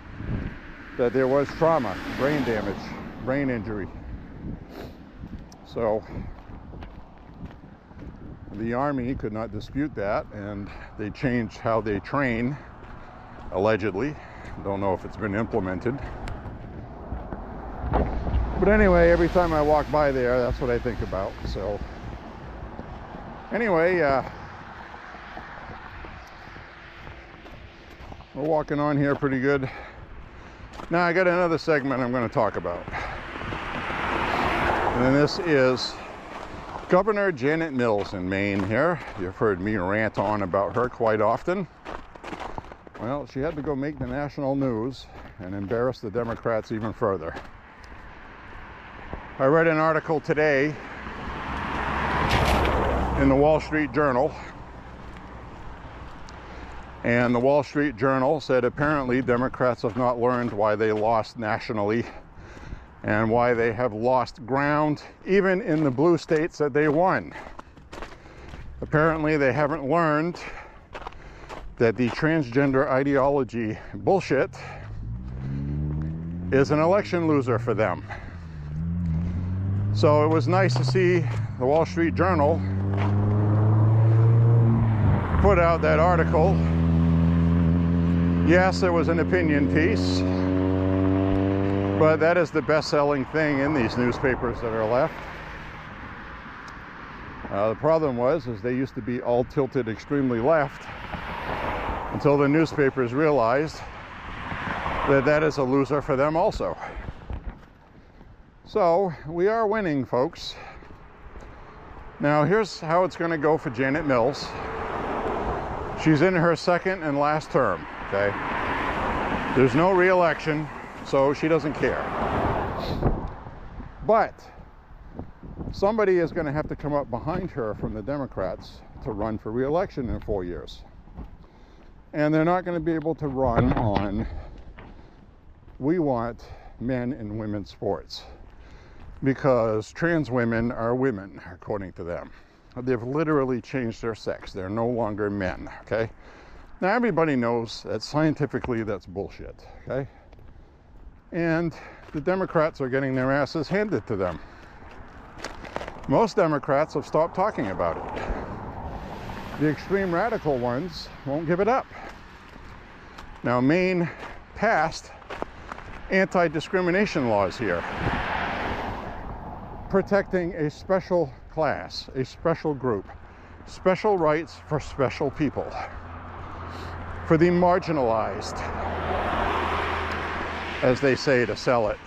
that there was trauma, brain damage, brain injury. So the Army could not dispute that, and they changed how they train, allegedly. Don't know if it's been implemented. But anyway, every time I walk by there, that's what I think about. So anyway, we're walking on here pretty good. Now I got another segment I'm going to talk about. And this is Governor Janet Mills in Maine here. You've heard me rant on about her quite often. Well, she had to go make the national news and embarrass the Democrats even further. I read an article today in the Wall Street Journal, and the Wall Street Journal said apparently Democrats have not learned why they lost nationally and why they have lost ground even in the blue states that they won. Apparently they haven't learned that the transgender ideology bullshit is an election loser for them. So it was nice to see the Wall Street Journal put out that article. Yes, it was an opinion piece, but that is the best-selling thing in these newspapers that are left. The problem is they used to be all tilted extremely left until the newspapers realized that that is a loser for them also. So we are winning, folks. Now here's how it's going to go for Janet Mills. She's in her second and last term, okay? There's no re-election, so she doesn't care. But somebody is going to have to come up behind her from the Democrats to run for re-election in 4 years. And they're not going to be able to run on, we want men and women's sports, because trans women are women, according to them. They've literally changed their sex. They're no longer men, okay? Now, everybody knows that scientifically that's bullshit, okay? And the Democrats are getting their asses handed to them. Most Democrats have stopped talking about it. The extreme radical ones won't give it up. Now, Maine passed anti-discrimination laws here, protecting a special class, a special group, special rights for special people, for the marginalized, as they say to sell it.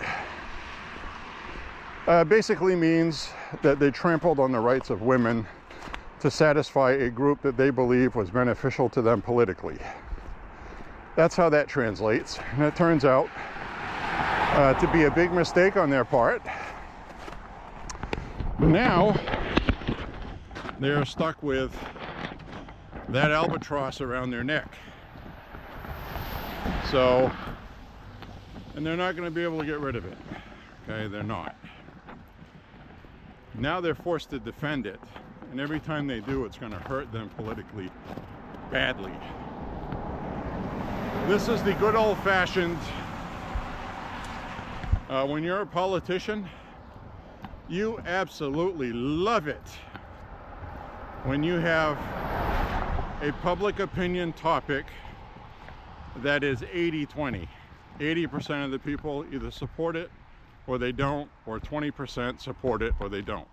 Basically means that they trampled on the rights of women to satisfy a group that they believe was beneficial to them politically. That's how that translates. And it turns out to be a big mistake on their part. Now they're stuck with that albatross around their neck. So, and they're not going to be able to get rid of it. Okay, they're not. Now they're forced to defend it, and every time they do, it's going to hurt them politically badly. This is the good old-fashioned, when you're a politician, you absolutely love it when you have a public opinion topic that is 80-20. 80% of the people either support it or they don't, or 20% support it or they don't.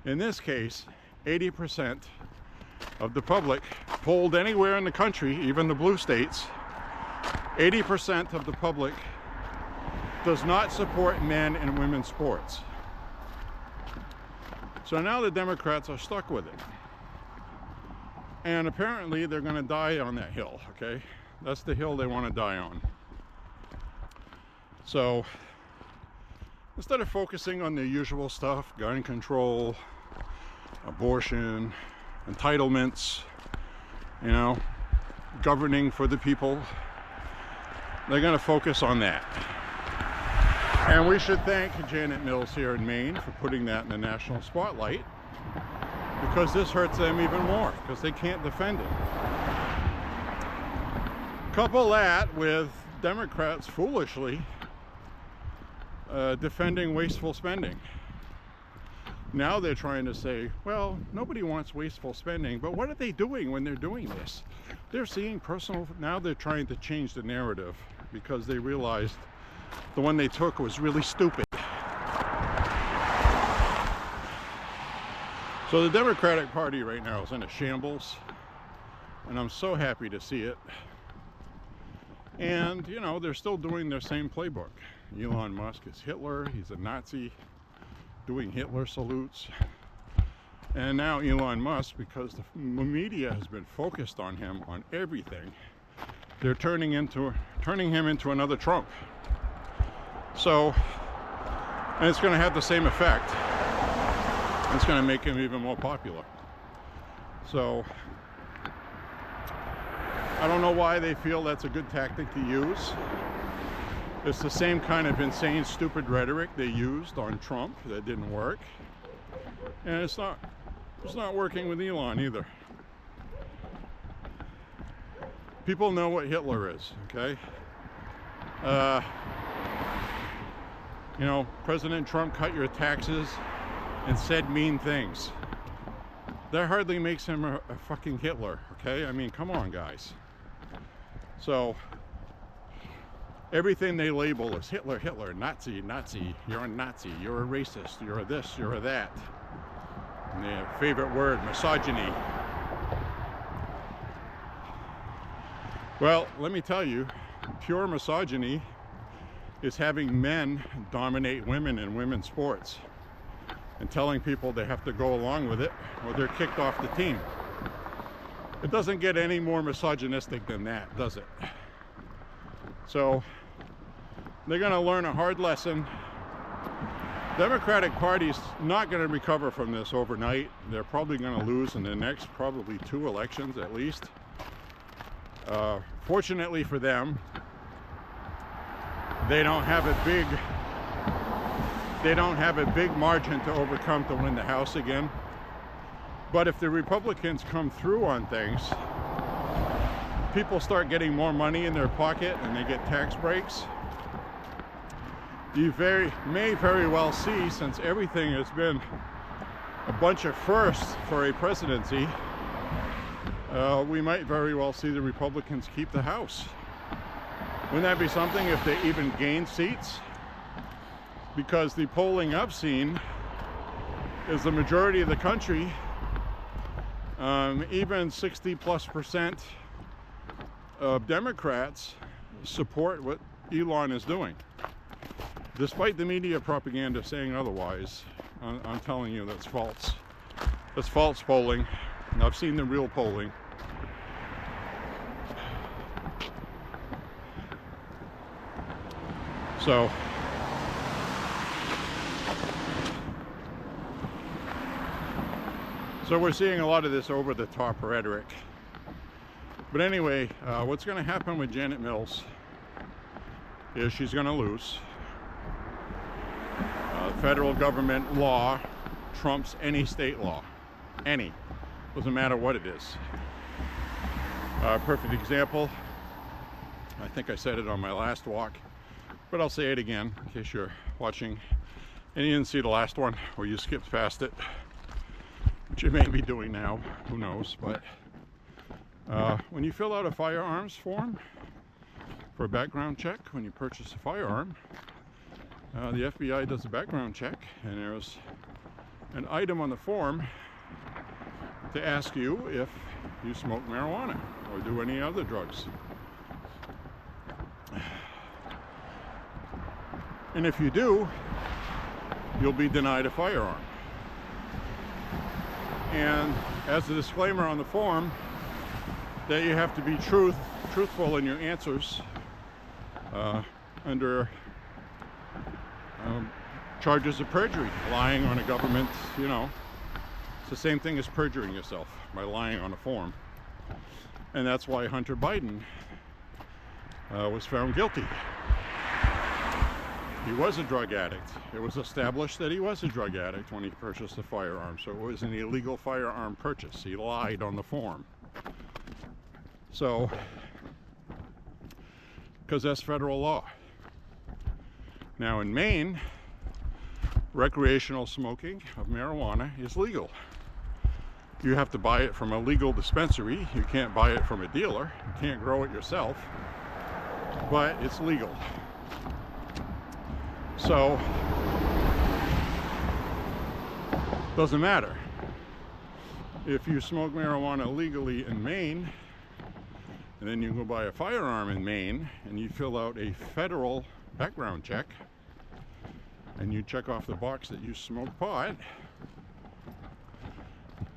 In this case, 80% of the public polled anywhere in the country, even the blue states, 80% of the public does not support men and women's sports. So now the Democrats are stuck with it. And apparently they're going to die on that hill, okay? That's the hill they want to die on. So instead of focusing on the usual stuff, gun control, abortion, entitlements, you know, governing for the people, they're going to focus on that. And we should thank Janet Mills here in Maine for putting that in the national spotlight, because this hurts them even more because they can't defend it. Couple that with Democrats foolishly defending wasteful spending. Now they're trying to say, well, nobody wants wasteful spending, but what are they doing when they're doing this? They're seeing personal, now they're trying to change the narrative because they realized the one they took was really stupid. So the Democratic Party right now is in a shambles, and I'm so happy to see it. And, you know, they're still doing their same playbook. Elon Musk is Hitler, he's a Nazi, doing Hitler salutes. And now Elon Musk, because the media has been focused on him on everything, they're turning him into another Trump. So, and it's going to have the same effect. It's going to make him even more popular. So, I don't know why they feel that's a good tactic to use. It's the same kind of insane, stupid rhetoric they used on Trump that didn't work. And it's not working with Elon either. People know what Hitler is, okay? You know, President Trump cut your taxes and said mean things. That hardly makes him a fucking Hitler, okay? I mean, come on, guys. So, everything they label as Hitler, Hitler, Nazi, Nazi, you're a Nazi, you're a racist, you're a this, you're a that. And their favorite word, misogyny. Well, let me tell you, pure misogyny is having men dominate women in women's sports and telling people they have to go along with it or they're kicked off the team. It doesn't get any more misogynistic than that, does it? So they're going to learn a hard lesson. Democratic Party's not going to recover from this overnight. They're probably going to lose in the next probably 2 elections at least. Fortunately for them, they don't have a big margin to overcome to win the House again. But if the Republicans come through on things, people start getting more money in their pocket and they get tax breaks. You may very well see, since everything has been a bunch of firsts for a presidency, we might very well see the Republicans keep the House. Wouldn't that be something if they even gain seats? Because the polling I've seen is the majority of the country, even 60+% of Democrats support what Elon is doing. Despite the media propaganda saying otherwise, I'm telling you that's false. It's false polling. I've seen the real polling. So we're seeing a lot of this over-the-top rhetoric. But anyway, what's going to happen with Janet Mills is she's going to lose. Federal government law trumps any state law. Any. Doesn't matter what it is. Perfect example. I think I said it on my last walk, but I'll say it again in case you're watching and you didn't see the last one or you skipped past it, which you may be doing now, who knows. But when you fill out a firearms form for a background check, when you purchase a firearm, the FBI does a background check, and there's an item on the form to ask you if you smoke marijuana or do any other drugs. And if you do, you'll be denied a firearm. And as a disclaimer on the form, that you have to be truthful in your answers under charges of perjury, lying on a government, you know. It's the same thing as perjuring yourself by lying on a form. And that's why Hunter Biden was found guilty. He was a drug addict. It was established that he was a drug addict when he purchased a firearm, so it was an illegal firearm purchase. He lied on the form. So, because that's federal law. Now in Maine, recreational smoking of marijuana is legal. You have to buy it from a legal dispensary. You can't buy it from a dealer. You can't grow it yourself, but it's legal. So, doesn't matter. If you smoke marijuana legally in Maine, and then you go buy a firearm in Maine, and you fill out a federal background check, and you check off the box that you smoke pot,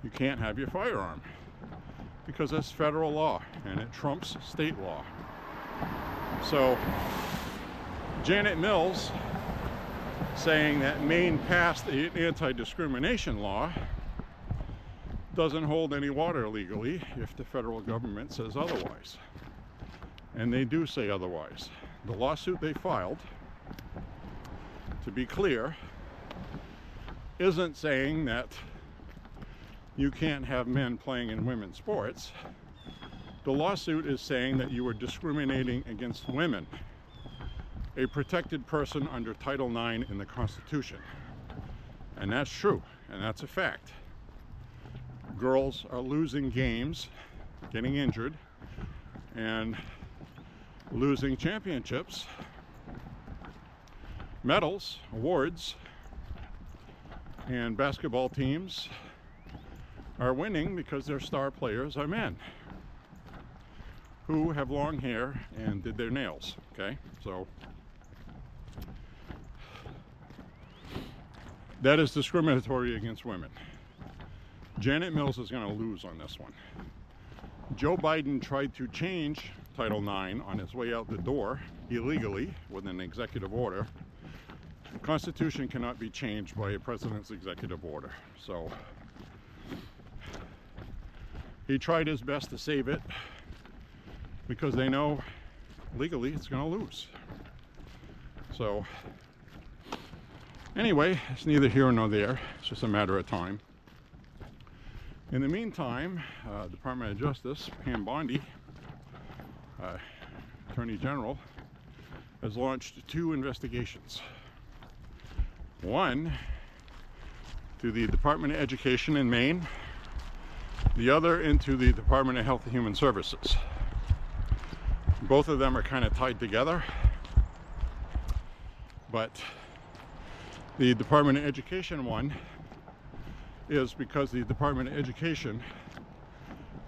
you can't have your firearm, because that's federal law, and it trumps state law. So, Janet Mills saying that Maine passed an anti-discrimination law doesn't hold any water legally if the federal government says otherwise. And they do say otherwise. The lawsuit they filed, to be clear, isn't saying that you can't have men playing in women's sports. The lawsuit is saying that you are discriminating against women, a protected person under Title IX in the Constitution. And that's true, and that's a fact. Girls are losing games, getting injured, and losing championships, medals, awards, and basketball teams are winning because their star players are men who have long hair and did their nails, okay? So that is discriminatory against women. Janet Mills is going to lose on this one. Joe Biden tried to change Title IX on his way out the door illegally with an executive order. The Constitution cannot be changed by a president's executive order. So he tried his best to save it because they know legally it's going to lose. So anyway, it's neither here nor there. It's just a matter of time. In the meantime, Department of Justice, Pam Bondi, Attorney General, has launched 2 investigations. One to the Department of Education in Maine, the other into the Department of Health and Human Services. Both of them are kind of tied together, but the Department of Education one is because the Department of Education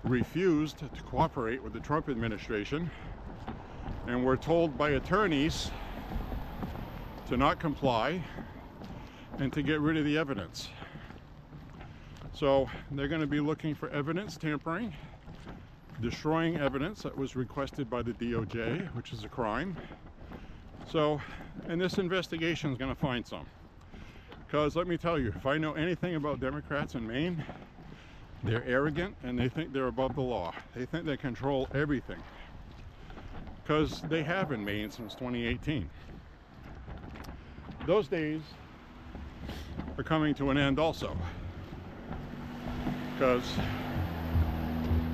refused to cooperate with the Trump administration and were told by attorneys to not comply and to get rid of the evidence. So they're going to be looking for evidence tampering, destroying evidence that was requested by the DOJ, which is a crime. So, and this investigation is going to find some. Because let me tell you, if I know anything about Democrats in Maine, they're arrogant and they think they're above the law. They think they control everything. Because they have in Maine since 2018. Those days are coming to an end also. Because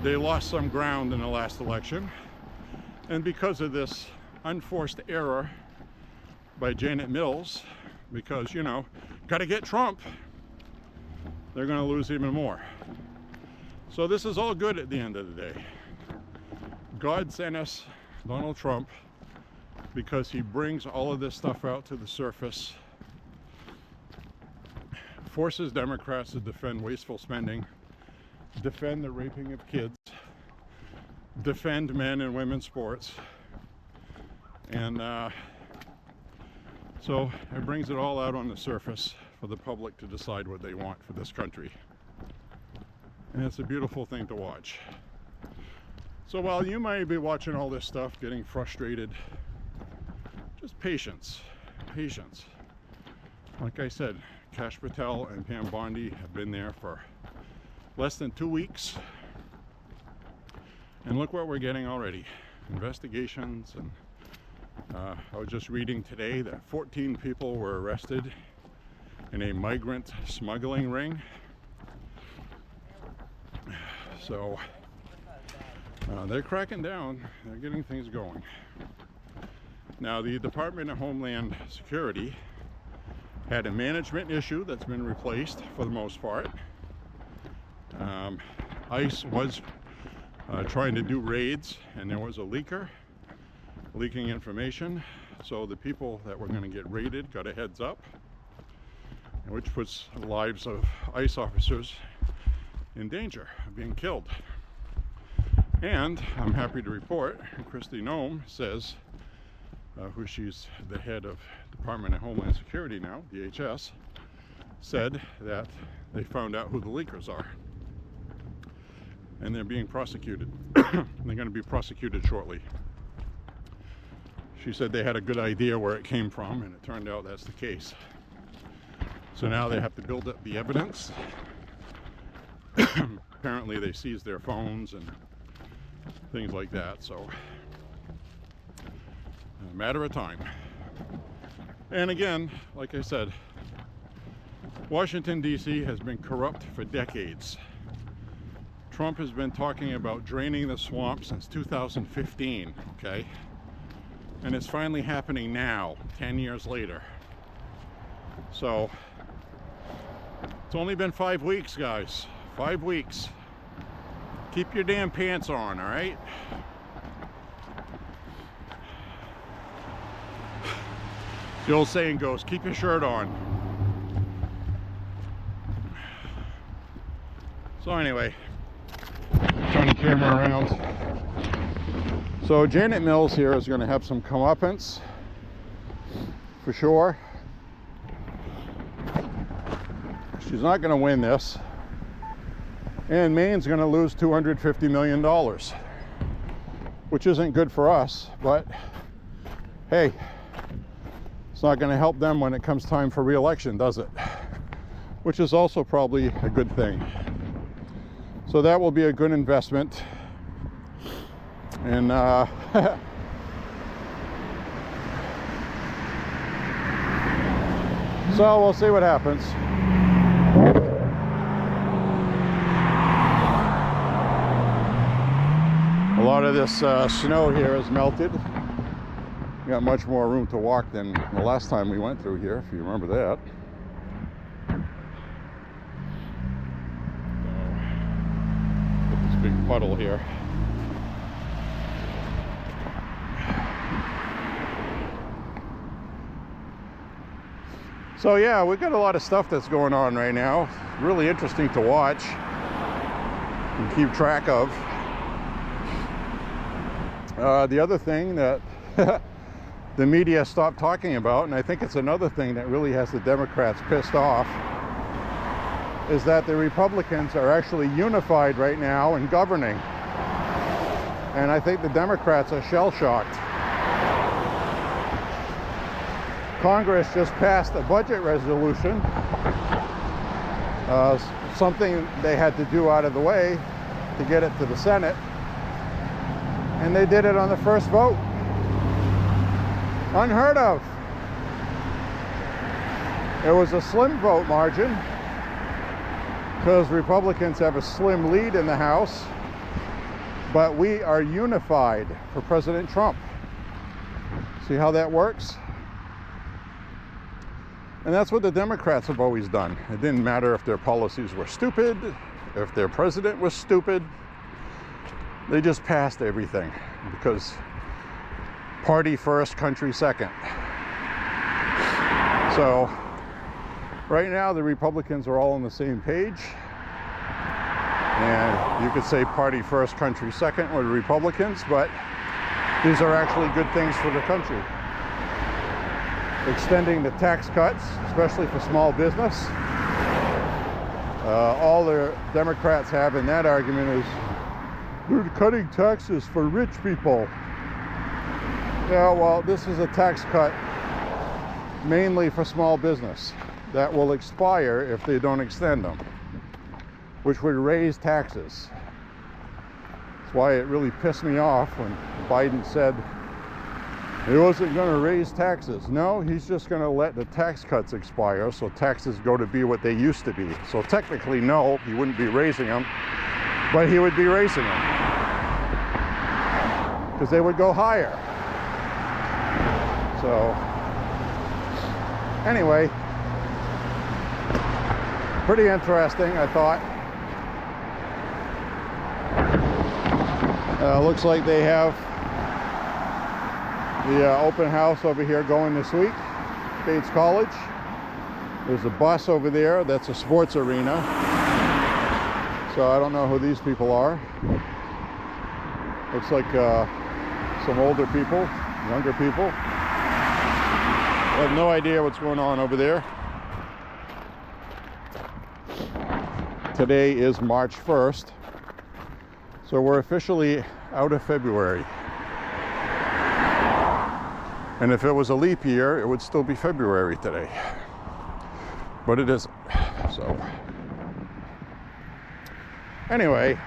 they lost some ground in the last election. And because of this unforced error by Janet Mills, because, you know, got to get Trump, they're going to lose even more. So this is all good at the end of the day. God sent us Donald Trump because he brings all of this stuff out to the surface, forces Democrats to defend wasteful spending, defend the raping of kids, defend men and women's sports, and so it brings it all out on the surface for the public to decide what they want for this country. And it's a beautiful thing to watch. So while you might be watching all this stuff, getting frustrated, just patience, patience. Like I said, Kash Patel and Pam Bondi have been there for less than 2 weeks. And look what we're getting already. Investigations, and I was just reading today that 14 people were arrested in a migrant smuggling ring. So they're cracking down, they're getting things going. Now the Department of Homeland Security had a management issue that's been replaced for the most part. ICE was trying to do raids, and there was a leaker leaking information, so the people that were going to get raided got a heads up, which puts the lives of ICE officers in danger of being killed. And I'm happy to report, Kristi Noem says, who she's the head of Department of Homeland Security now, DHS, said that they found out who the leakers are. And they're being prosecuted. They're going to be prosecuted shortly. She said they had a good idea where it came from, and it turned out that's the case. So now they have to build up the evidence. Apparently they seized their phones and things like that, so a matter of time. And again, like I said, Washington, D.C. has been corrupt for decades. Trump has been talking about draining the swamp since 2015, okay? And it's finally happening now, 10 years later. So, it's only been 5 weeks, guys. 5 weeks. Keep your damn pants on, all right? The old saying goes, keep your shirt on. So anyway, turn the camera around. So Janet Mills here is going to have some comeuppance, for sure. She's not going to win this. And Maine's going to lose $250 million, which isn't good for us, but hey, it's not going to help them when it comes time for re-election, does it? Which is also probably a good thing. So that will be a good investment. And so we'll see what happens. A lot of this snow here has melted. We got much more room to walk than the last time we went through here, if you remember that. Got this big puddle here. So yeah, we've got a lot of stuff that's going on right now. Really interesting to watch and keep track of. The other thing that the media stopped talking about, and I think it's another thing that really has the Democrats pissed off, is that the Republicans are actually unified right now in governing. And I think the Democrats are shell-shocked. Congress just passed a budget resolution, something they had to do out of the way to get it to the Senate, and they did it on the first vote. Unheard of. It was a slim vote margin because Republicans have a slim lead in the House, but we are unified for President Trump. See how that works? And that's what the Democrats have always done. It didn't matter if their policies were stupid, if their president was stupid. They just passed everything because party first, country second. So right now the Republicans are all on the same page. And you could say party first, country second with Republicans, but these are actually good things for the country. Extending the tax cuts, especially for small business. All the Democrats have in that argument is they're cutting taxes for rich people. Yeah, well, this is a tax cut mainly for small business that will expire if they don't extend them, which would raise taxes. That's why it really pissed me off when Biden said he wasn't going to raise taxes. No, he's just going to let the tax cuts expire, so taxes go to be what they used to be. So technically, no, he wouldn't be raising them, but he would be raising them because they would go higher. So anyway, pretty interesting, I thought. Looks like they have the open house over here going this week, Bates College. There's a bus over there, that's a sports arena. So I don't know who these people are. Looks like some older people, younger people. I have no idea what's going on over there. Today is March 1st, so we're officially out of February. And if it was a leap year, it would still be February today. But it isn't. So anyway,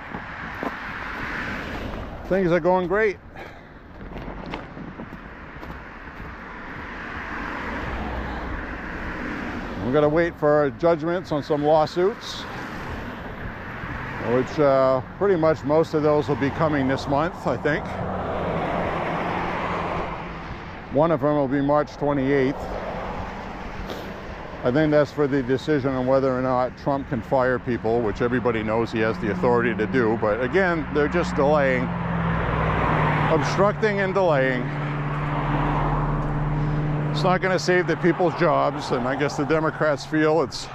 things are going great. We're going to wait for judgments on some lawsuits, which pretty much most of those will be coming this month, I think. One of them will be March 28th. I think that's for the decision on whether or not Trump can fire people, which everybody knows he has the authority to do. But again, they're just delaying, obstructing and delaying. It's not going to save the people's jobs, and I guess the Democrats feel it's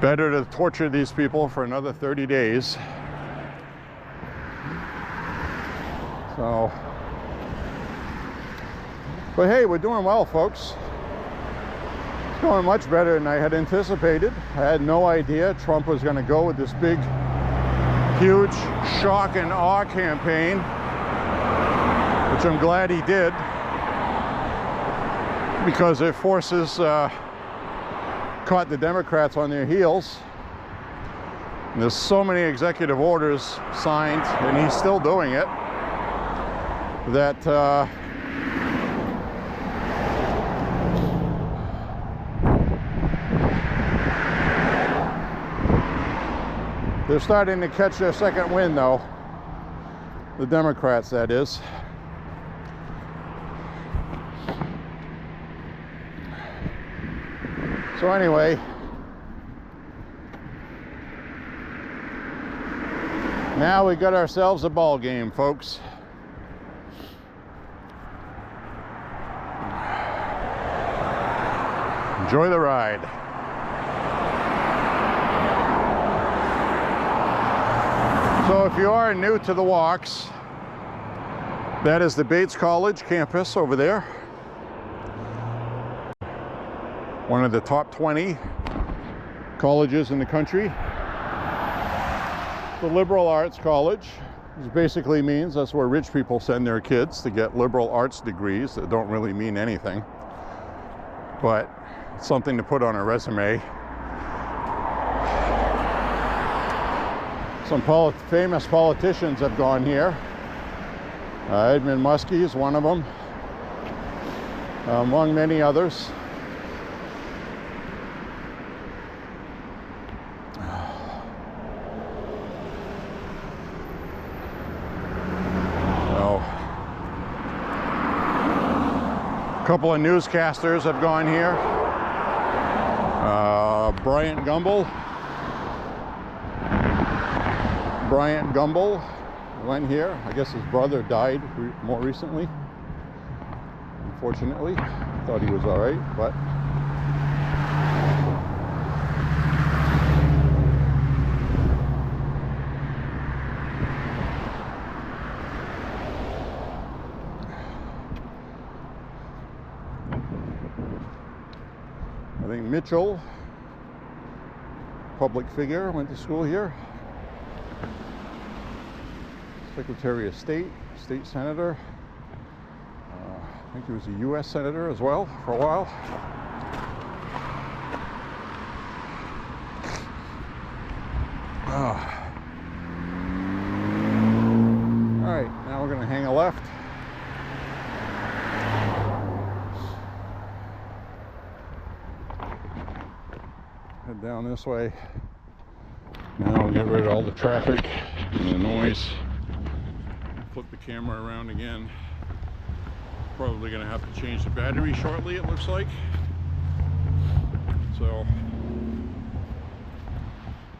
better to torture these people for another 30 days. So, but hey, we're doing well, folks. It's going much better than I had anticipated. I had no idea Trump was going to go with this big, huge shock and awe campaign, which I'm glad he did, because it forces caught the Democrats on their heels. And there's so many executive orders signed, and he's still doing it, that they're starting to catch their second wind, though. The Democrats, that is. So anyway, now we got ourselves a ball game, folks. Enjoy the ride. So if you are new to the walks, that is the Bates College campus over there. One of the top 20 colleges in the country. The liberal arts college, which basically means that's where rich people send their kids to get liberal arts degrees that don't really mean anything, but it's something to put on a resume. Some famous politicians have gone here. Edmund Muskie is one of them, among many others. A couple of newscasters have gone here. Bryant Gumbel went here. I guess his brother died more recently. Unfortunately, thought he was all right, but I think Mitchell, public figure, went to school here. Secretary of State, state senator. I think he was a U.S. senator as well for a while. All right, now we're going to hang a left. Head down this way. Now we'll get rid of all the traffic and the noise. Flip the camera around again. Probably going to have to change the battery shortly, it looks like. So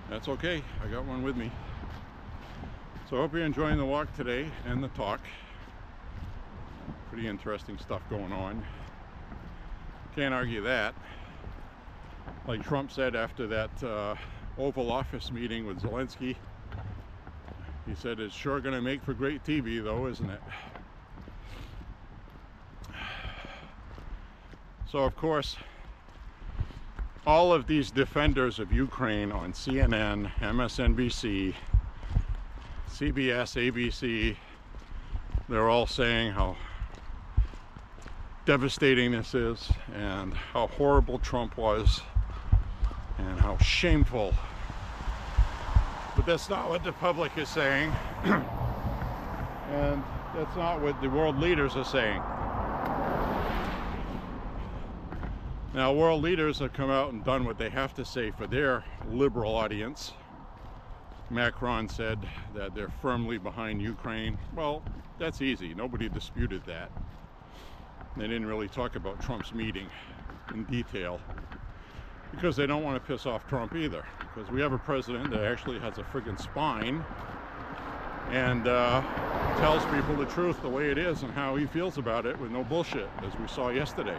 that's okay. I got one with me. So I hope you're enjoying the walk today and the talk. Pretty interesting stuff going on. Can't argue that. Like Trump said after that Oval Office meeting with Zelenskyy, he said, it's sure going to make for great TV though, isn't it? So of course, all of these defenders of Ukraine on CNN, MSNBC, CBS, ABC, they're all saying how devastating this is and how horrible Trump was and how shameful. But that's not what the public is saying, and that's not what the world leaders are saying. Now, world leaders have come out and done what they have to say for their liberal audience. Macron said that they're firmly behind Ukraine. Well, that's easy. Nobody disputed that. They didn't really talk about Trump's meeting in detail, because they don't want to piss off Trump either, because we have a president that actually has a friggin' spine and tells people the truth the way it is and how he feels about it with no bullshit, as we saw yesterday.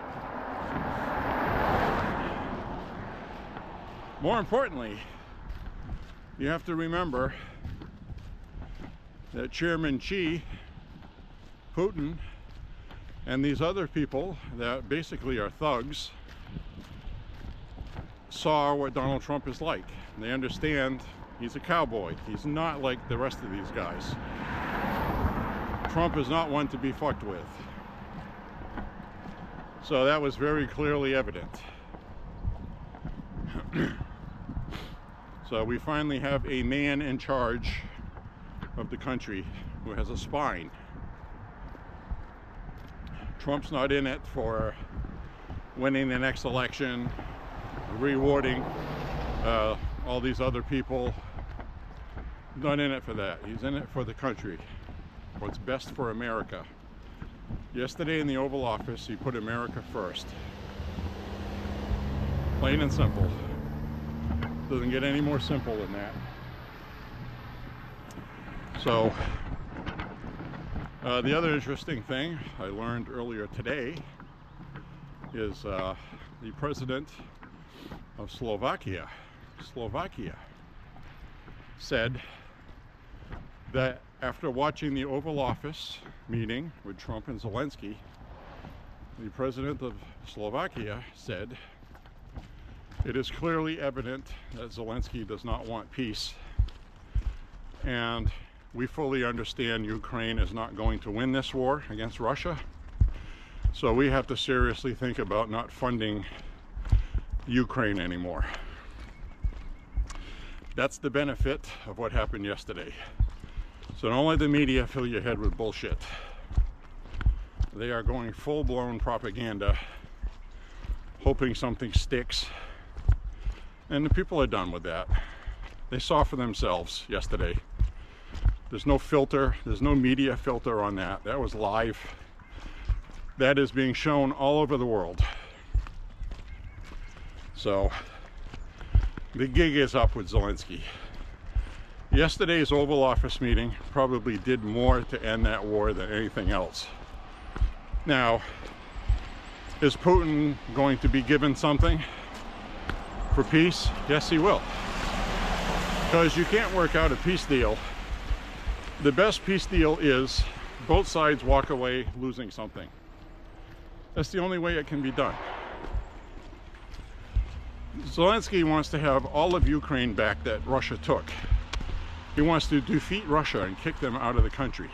More importantly, you have to remember that Chairman Xi, Putin, and these other people that basically are thugs saw what Donald Trump is like. They understand he's a cowboy. He's not like the rest of these guys. Trump is not one to be fucked with. So that was very clearly evident. So we finally have a man in charge of the country who has a spine. Trump's not in it for winning the next election, rewarding all these other people. Not in it for that. He's in it for the country. What's best for America. Yesterday in the Oval Office, he put America first. Plain and simple. Doesn't get any more simple than that. So, the other interesting thing I learned earlier today is the president of Slovakia said that after watching the Oval Office meeting with Trump and Zelenskyy, the president of Slovakia said It is clearly evident that Zelenskyy does not want peace, and we fully understand Ukraine is not going to win this war against Russia, so we have to seriously think about not funding Ukraine anymore. That's the benefit of what happened yesterday. So don't let the media fill your head with bullshit. They are going full-blown propaganda, hoping something sticks. And the people are done with that. They saw for themselves yesterday. There's no filter, there's no media filter on that. That was live. That is being shown all over the world. So, the gig is up with Zelenskyy. Yesterday's Oval Office meeting probably did more to end that war than anything else. Now, is Putin going to be given something for peace? Yes, he will. Because you can't work out a peace deal. The best peace deal is both sides walk away losing something. That's the only way it can be done. Zelenskyy wants to have all of Ukraine back that Russia took. He wants to defeat Russia and kick them out of the country.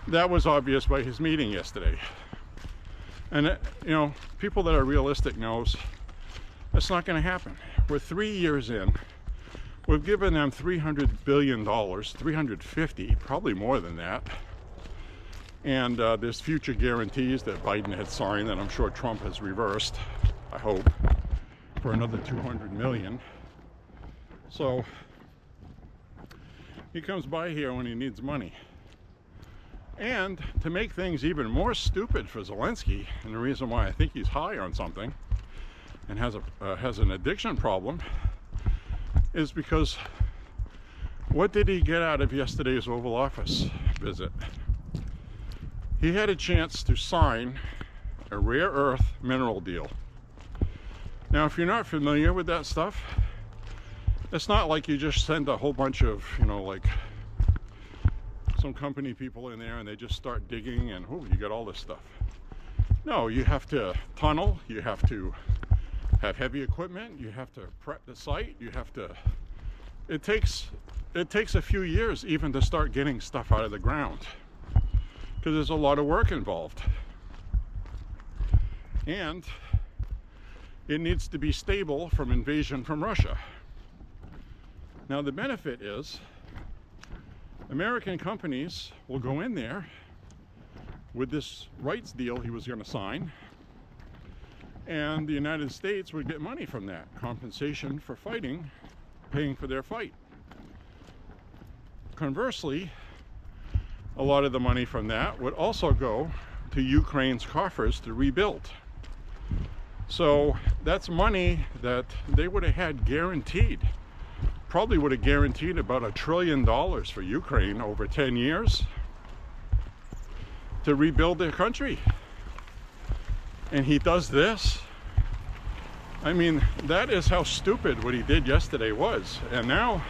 That was obvious by his meeting yesterday. And you know, people that are realistic knows that's not going to happen. We're 3 years in. We've given them $300 billion, 350, probably more than that. And there's future guarantees that Biden had signed that I'm sure Trump has reversed, I hope, for another 200 million. So he comes by here when he needs money. And to make things even more stupid for Zelenskyy, and the reason why I think he's high on something and has an addiction problem, is because what did he get out of yesterday's Oval Office visit? He had a chance to sign a rare earth mineral deal. Now, if you're not familiar with that stuff, it's not like you just send a whole bunch of, you know, like some company people in there and they just start digging and, oh, you get all this stuff. No, you have to tunnel, you have to have heavy equipment, you have to prep the site, you have to, it takes a few years even to start getting stuff out of the ground, because there's a lot of work involved. And it needs to be stable from invasion from Russia. Now the benefit is American companies will go in there with this rights deal he was going to sign, and the United States would get money from that, compensation for fighting, paying for their fight. Conversely, a lot of the money from that would also go to Ukraine's coffers to rebuild. So that's money that they would have had guaranteed. Probably would have guaranteed about $1 trillion for Ukraine over 10 years to rebuild their country. And he does this. I mean, that is how stupid what he did yesterday was. And now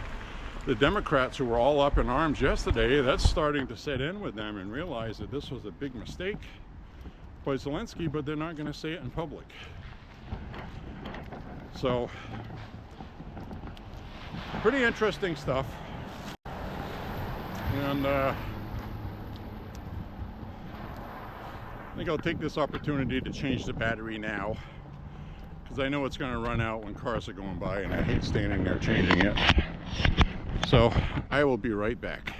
the Democrats, who were all up in arms yesterday, that's starting to set in with them and realize that this was a big mistake by Zelenskyy, but they're not going to say it in public. So, pretty interesting stuff. And I think I'll take this opportunity to change the battery now, because I know it's going to run out when cars are going by, and I hate standing there changing it. So I will be right back.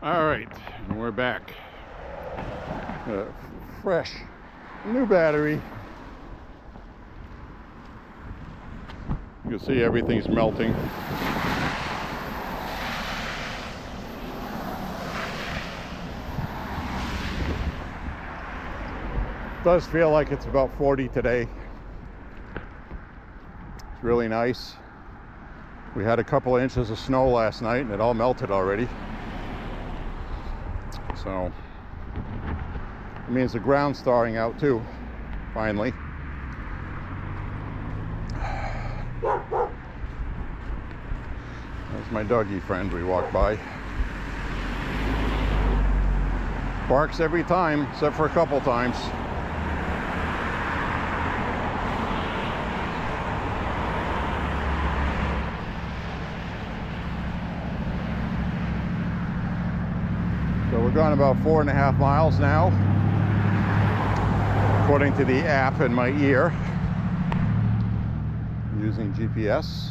All right, and we're back. Fresh, new battery. You can see everything's melting. Does feel like it's about 40 today. It's really nice. We had a couple of inches of snow last night and it all melted already. So it means the ground's thawing out too, finally. That's my doggy friend we walked by. Barks every time, except for a couple times. we're going about 4.5 miles now, according to the app in my ear, using GPS.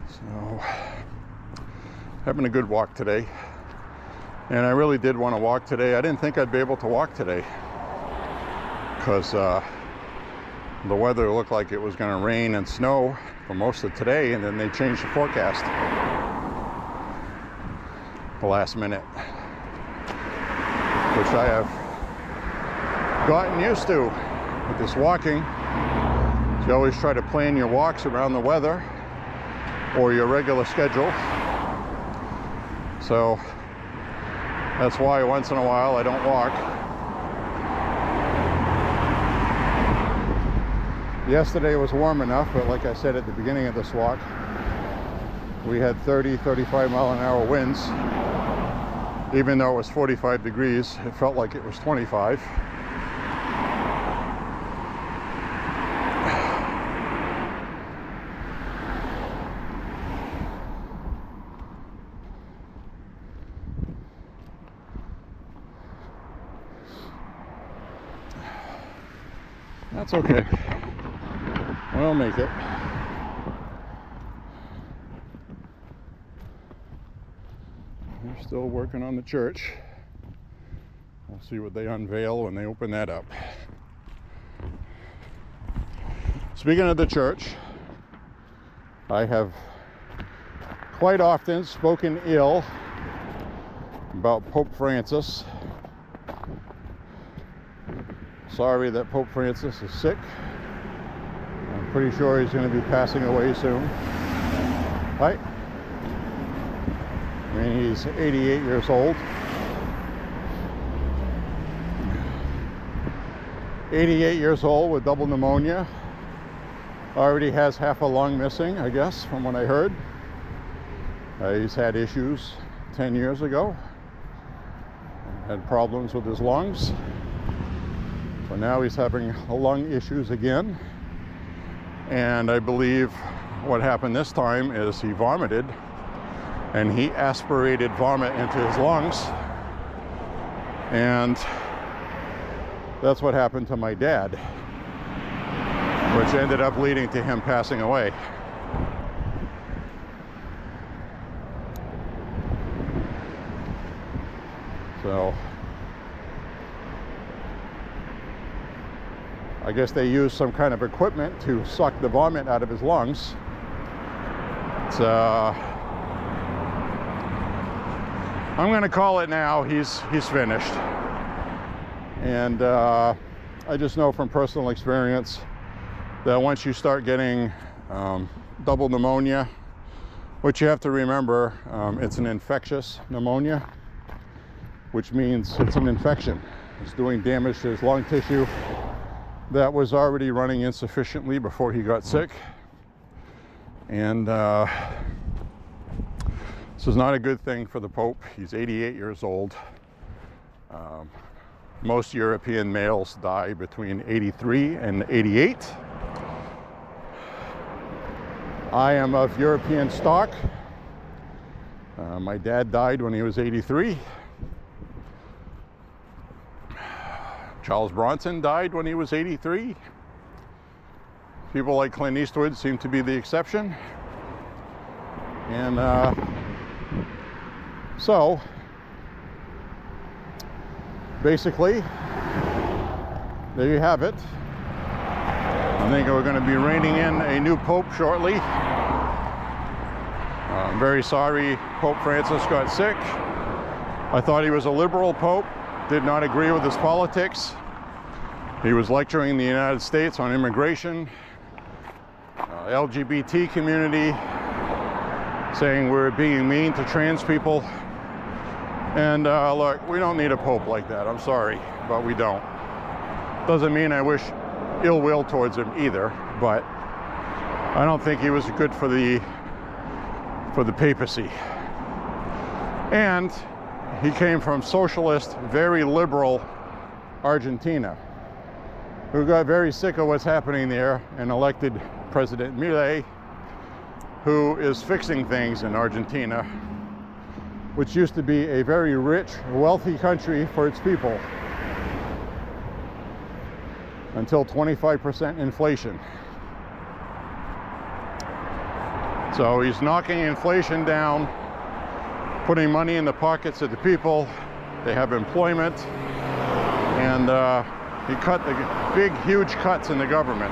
So, having a good walk today. And I really did want to walk today. I didn't think I'd be able to walk today because the weather looked like it was going to rain and snow for most of today, and then they changed the forecast the last minute, which I have gotten used to with this walking. You always try to plan your walks around the weather or your regular schedule. So that's why once in a while I don't walk. Yesterday was warm enough, but like I said at the beginning of this walk, we had 30, 35 mile an hour winds. Even though it was 45 degrees, it felt like it was 25. That's okay. We'll make it. They're still working on the church. We'll see what they unveil when they open that up. Speaking of the church, I have quite often spoken ill about Pope Francis. Sorry that Pope Francis is sick. I'm pretty sure he's going to be passing away soon. Right? I mean, he's 88 years old. 88 years old with double pneumonia. Already has half a lung missing, I guess, from what I heard. He's had issues 10 years ago. Had problems with his lungs. So now he's having lung issues again. And I believe what happened this time is he vomited, and he aspirated vomit into his lungs. And that's what happened to my dad, which ended up leading to him passing away. So I guess they used some kind of equipment to suck the vomit out of his lungs. I'm going to call it now. He's finished. And I just know from personal experience that once you start getting double pneumonia, what you have to remember, it's an infectious pneumonia, which means it's an infection. It's doing damage to his lung tissue that was already running insufficiently before he got sick. And this is not a good thing for the Pope. He's 88 years old. Most European males die between 83 and 88. I am of European stock. My dad died when he was 83. Charles Bronson died when he was 83. People like Clint Eastwood seem to be the exception. And so, basically, there you have it. I think we're going to be reining in a new Pope shortly. I'm very sorry Pope Francis got sick. I thought he was a liberal Pope. Did not agree with his politics. He was lecturing the United States on immigration, LGBT community, saying we're being mean to trans people. And look, we don't need a Pope like that. I'm sorry, but we don't. Doesn't mean I wish ill will towards him either, but I don't think he was good for the papacy. And he came from socialist, very liberal Argentina, who got very sick of what's happening there and elected President Milei, who is fixing things in Argentina, which used to be a very rich, wealthy country for its people, until 25% inflation. So he's knocking inflation down, putting money in the pockets of the people. They have employment, and he cut the big, huge cuts in the government,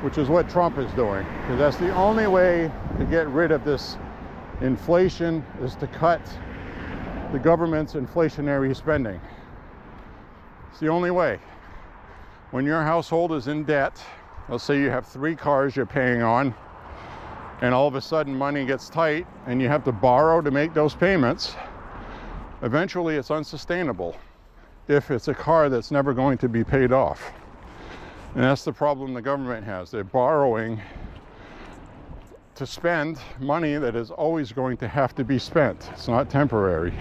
which is what Trump is doing, because that's the only way to get rid of this inflation, is to cut the government's inflationary spending. It's the only way. When your household is in debt, let's say you have 3 cars you're paying on, and all of a sudden money gets tight and you have to borrow to make those payments, eventually it's unsustainable if it's a car that's never going to be paid off. And that's the problem the government has. They're borrowing to spend money that is always going to have to be spent. It's not temporary.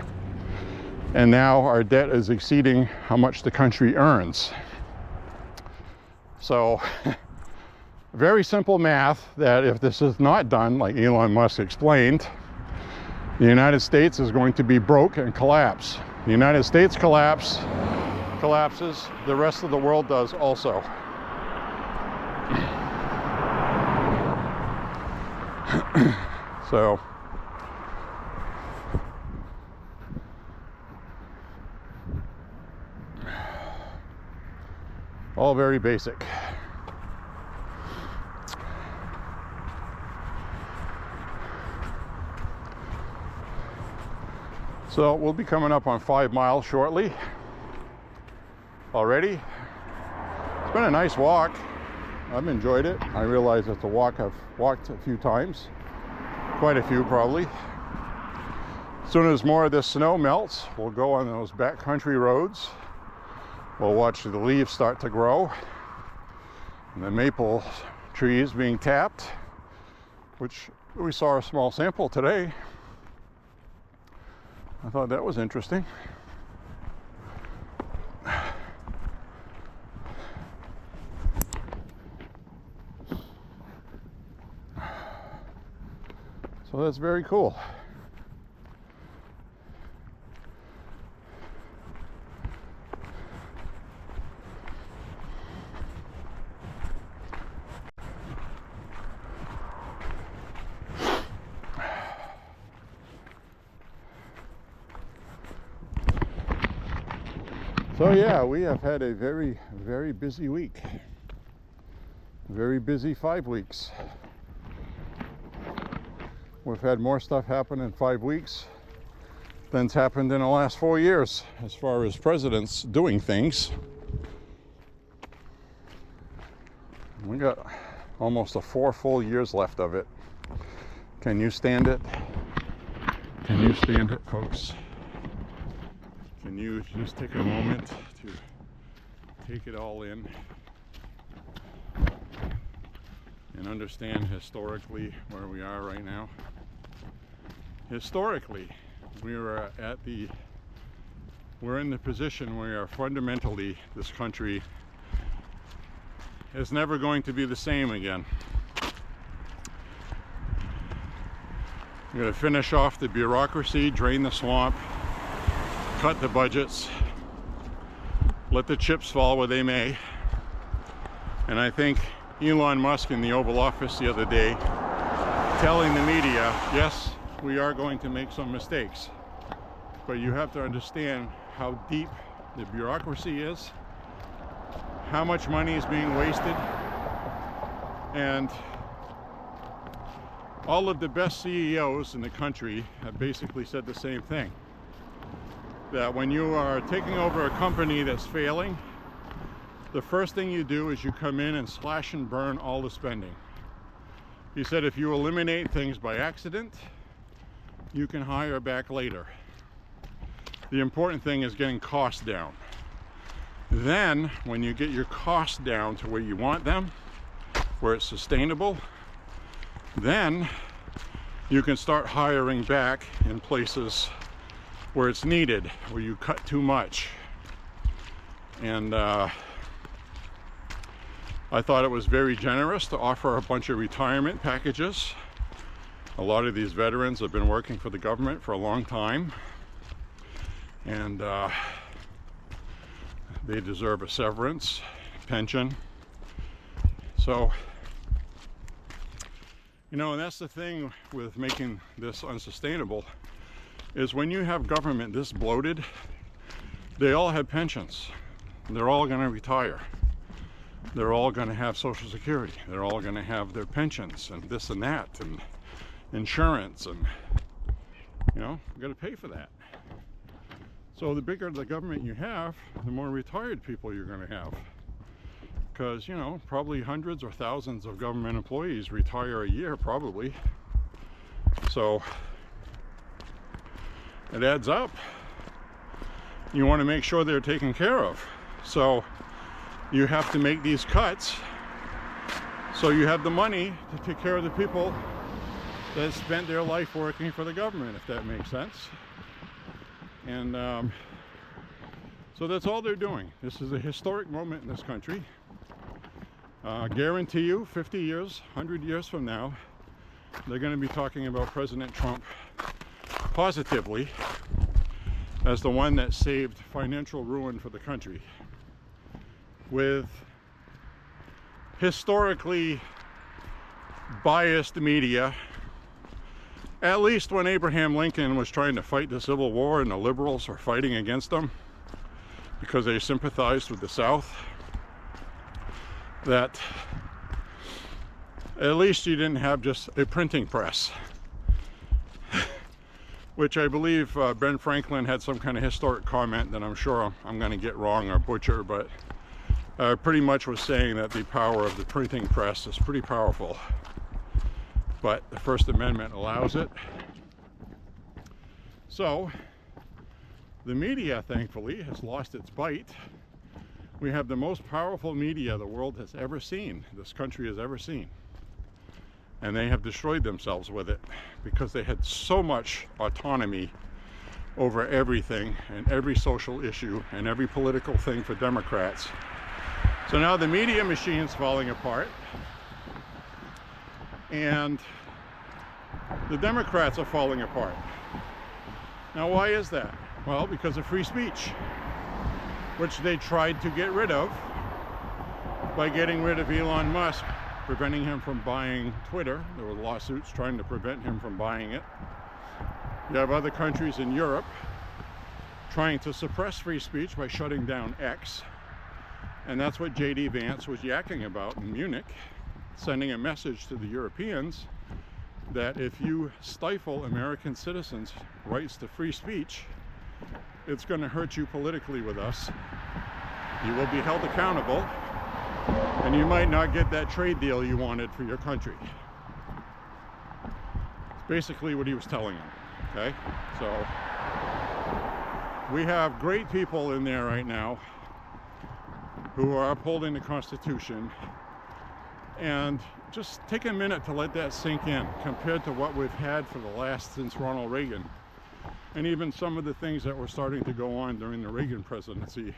And now our debt is exceeding how much the country earns. So very simple math, that if this is not done, like Elon Musk explained, the United States is going to be broke and collapse. The United States collapses, the rest of the world does also. So all very basic. So we'll be coming up on 5 miles shortly already. It's been a nice walk. I've enjoyed it. I realize it's a walk I've walked a few times, quite a few probably. As soon as more of this snow melts, we'll go on those backcountry roads. We'll watch the leaves start to grow, and the maple trees being tapped, which we saw a small sample today. I thought that was interesting. So that's very cool. So yeah, we have had a very, very busy week. Very busy 5 weeks. We've had more stuff happen in 5 weeks than's happened in the last 4 years as far as presidents doing things. We got almost 4 full years left of it. Can you stand it? Can you stand it, folks? Can you just take a moment to take it all in and understand historically where we are right now? Historically, we're in the position where fundamentally this country is never going to be the same again. We're going to finish off the bureaucracy, drain the swamp, cut the budgets, let the chips fall where they may. And I think Elon Musk in the Oval Office the other day telling the media, yes, we are going to make some mistakes, but you have to understand how deep the bureaucracy is, how much money is being wasted, and all of the best CEOs in the country have basically said the same thing. That when you are taking over a company that's failing, the first thing you do is you come in and slash and burn all the spending. He said if you eliminate things by accident, you can hire back later. The important thing is getting costs down. Then, when you get your costs down to where you want them, where it's sustainable, then you can start hiring back in places where it's needed, where you cut too much. And I thought it was very generous to offer a bunch of retirement packages. A lot of these veterans have been working for the government for a long time, and they deserve a severance, pension. So, you know, and that's the thing with making this unsustainable, is when you have government this bloated, they all have pensions. They're all going to retire. They're all going to have Social Security. They're all going to have their pensions and this and that and insurance, and you know, you got to pay for that. So the bigger the government you have, the more retired people you're going to have, because you know, probably hundreds or thousands of government employees retire a year probably. So it adds up. You want to make sure they're taken care of, so you have to make these cuts so you have the money to take care of the people that spent their life working for the government, if that makes sense. And so that's all they're doing. This is a historic moment in this country. Guarantee you 50 years, 100 years from now, they're going to be talking about President Trump positively as the one that saved financial ruin for the country, with historically biased media. At least when Abraham Lincoln was trying to fight the Civil War and the liberals were fighting against him because they sympathized with the South, that at least you didn't have just a printing press, which I believe Ben Franklin had some kind of historic comment that I'm sure I'm going to get wrong or butcher, but pretty much was saying that the power of the printing press is pretty powerful. But the First Amendment allows it. So the media, thankfully, has lost its bite. We have the most powerful media the world has ever seen, this country has ever seen. And they have destroyed themselves with it because they had so much autonomy over everything and every social issue and every political thing for Democrats. So now the media machine's falling apart, and the Democrats are falling apart. Now, why is that? Well, because of free speech, which they tried to get rid of by getting rid of Elon Musk, preventing him from buying Twitter. There were lawsuits trying to prevent him from buying it. You have other countries in Europe trying to suppress free speech by shutting down X. And that's what J.D. Vance was yakking about in Munich, sending a message to the Europeans that if you stifle American citizens' rights to free speech, it's going to hurt you politically with us. You will be held accountable, and you might not get that trade deal you wanted for your country. It's basically what he was telling them, okay? So we have great people in there right now who are upholding the Constitution, and just take a minute to let that sink in compared to what we've had for the last, since Ronald Reagan, and even some of the things that were starting to go on during the Reagan presidency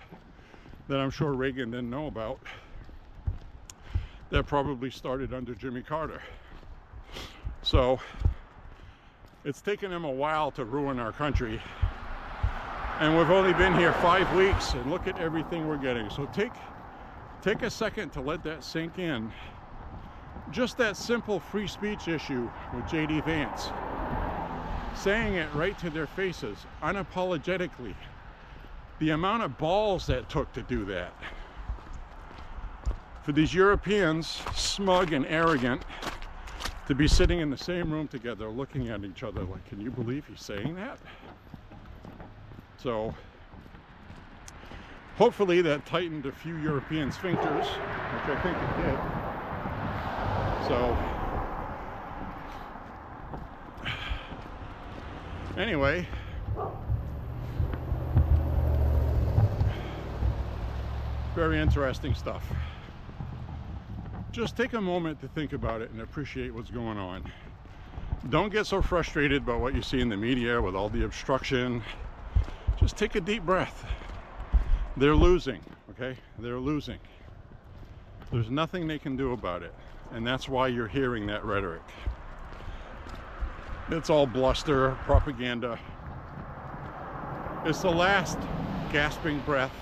that I'm sure Reagan didn't know about, that probably started under Jimmy Carter. So it's taken them a while to ruin our country, and we've only been here 5 weeks, and look at everything we're getting. So take a second to let that sink in. Just that simple free speech issue with J.D. Vance, saying it right to their faces, unapologetically. The amount of balls that took to do that. For these Europeans, smug and arrogant, to be sitting in the same room together looking at each other like, can you believe he's saying that? So hopefully that tightened a few European sphincters, which I think it did. So anyway, very interesting stuff. Just take a moment to think about it and appreciate what's going on. Don't get so frustrated by what you see in the media with all the obstruction. Just take a deep breath They're losing, okay? They're losing. There's nothing they can do about it. And that's why you're hearing that rhetoric. It's all bluster, propaganda. It's the last gasping breath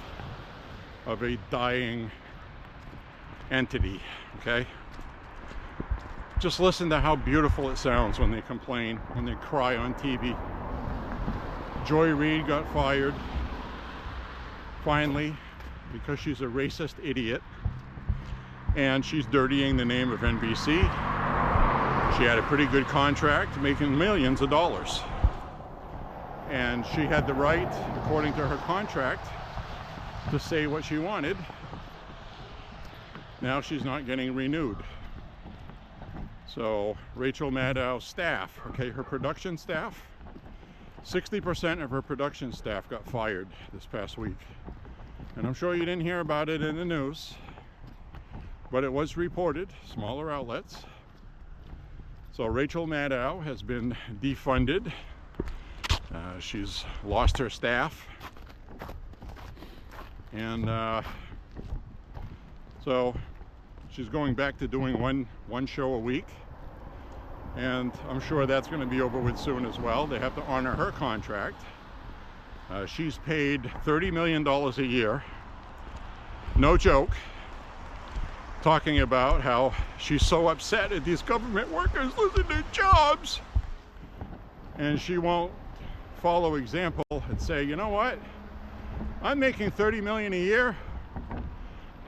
of a dying entity, okay? Just listen to how beautiful it sounds when they complain, when they cry on TV. Joy Reid got fired, finally, because she's a racist idiot, and she's dirtying the name of NBC. She had a pretty good contract, making millions of dollars. And she had the right, according to her contract, to say what she wanted. Now she's not getting renewed. So Rachel Maddow's staff, okay, her production staff, 60% of her production staff got fired this past week. And I'm sure you didn't hear about it in the news, but it was reported, smaller outlets. So Rachel Maddow has been defunded. She's lost her staff. And so she's going back to doing one show a week. And I'm sure that's going to be over with soon as well. They have to honor her contract. She's paid $30 million a year. No joke. Talking about how she's so upset at these government workers losing their jobs. And she won't follow example and say, you know what? I'm making $30 million a year.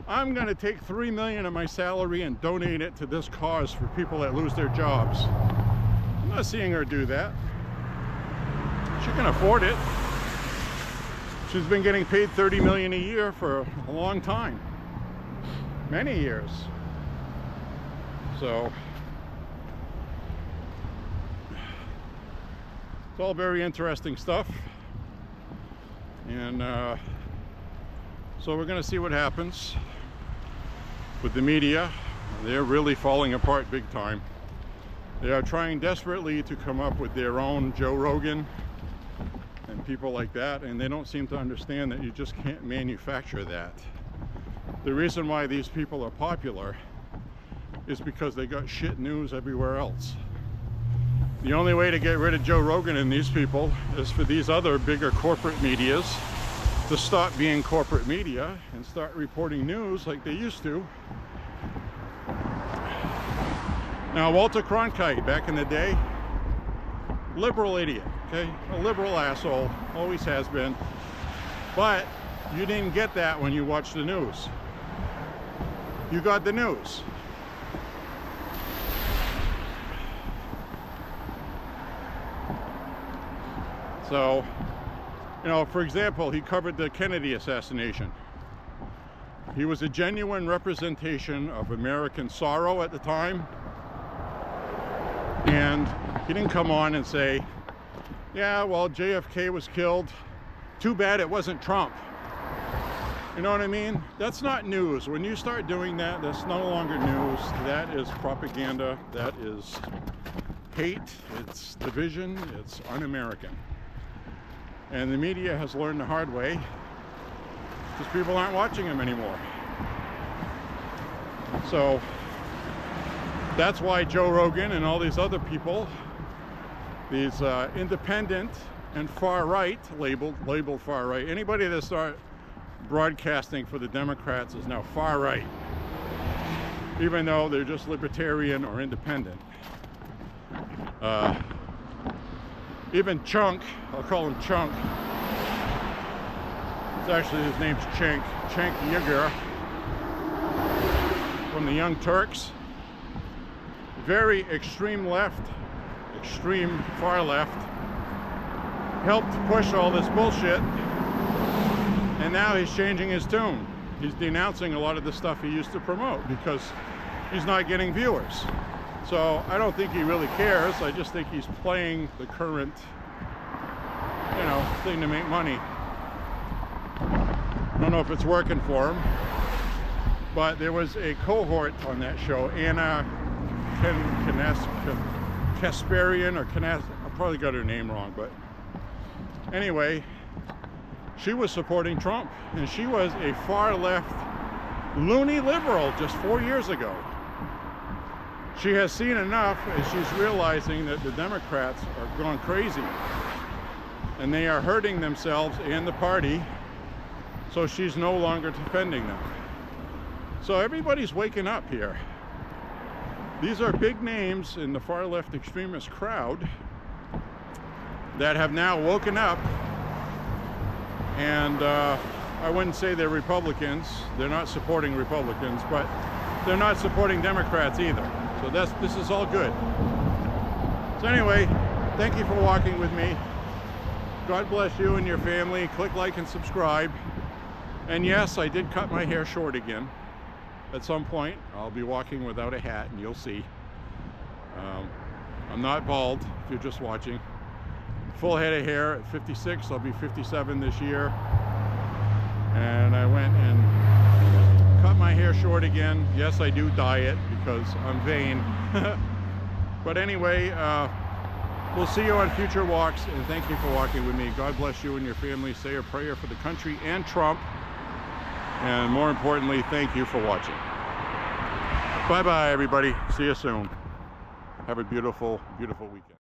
I'm going to take $3 million of my salary and donate it to this cause for people that lose their jobs. I'm not seeing her do that. She can afford it. She's been getting paid $30 million a year for a long time. Many years. So it's all very interesting stuff. And so we're going to see what happens with the media. They're really falling apart big time. They are trying desperately to come up with their own Joe Rogan and people like that, and they don't seem to understand that you just can't manufacture that. The reason why these people are popular is because they got shit news everywhere else. The only way to get rid of Joe Rogan and these people is for these other bigger corporate medias to stop being corporate media and start reporting news like they used to. Now, Walter Cronkite, back in the day, liberal idiot, okay? A liberal asshole, always has been. But you didn't get that when you watched the news. You got the news. So, you know, for example, he covered the Kennedy assassination. He was a genuine representation of American sorrow at the time. And he didn't come on and say, yeah, well, JFK was killed. Too bad it wasn't Trump. You know what I mean? That's not news. When you start doing that, that's no longer news. That is propaganda. That is hate. It's division. It's un-American. And the media has learned the hard way because people aren't watching them anymore. So that's why Joe Rogan and all these other people, these independent and far right, labeled far right, anybody that start broadcasting for the Democrats is now far right, even though they're just libertarian or independent. Even Chunk, I'll call him Chunk. It's actually, his name's Cenk Uygur, from the Young Turks. Very extreme left, extreme far left. Helped push all this bullshit. And now he's changing his tune. He's denouncing a lot of the stuff he used to promote because he's not getting viewers. So I don't think he really cares. I just think he's playing the current, you know, thing to make money. I don't know if it's working for him, but there was a cohort on that show, Anna Kasparian, or I probably got her name wrong, but anyway, she was supporting Trump, and she was a far left loony liberal just 4 years ago. She has seen enough, and she's realizing that the Democrats are going crazy and they are hurting themselves and the party, so she's no longer defending them. So everybody's waking up here. These are big names in the far left extremist crowd that have now woken up, and I wouldn't say they're Republicans. They're not supporting Republicans, but they're not supporting Democrats either. So this is all good. So anyway, thank you for walking with me. God bless you and your family. Click like and subscribe. And yes, I did cut my hair short again. At some point, I'll be walking without a hat, and you'll see. I'm not bald, if you're just watching. Full head of hair at 56. I'll be 57 this year. And I went and cut my hair short again. Yes, I do dye it because I'm vain. But anyway, we'll see you on future walks, and thank you for walking with me. God bless you and your family. Say a prayer for the country and Trump. And more importantly, thank you for watching. Bye-bye, everybody. See you soon. Have a beautiful, beautiful weekend.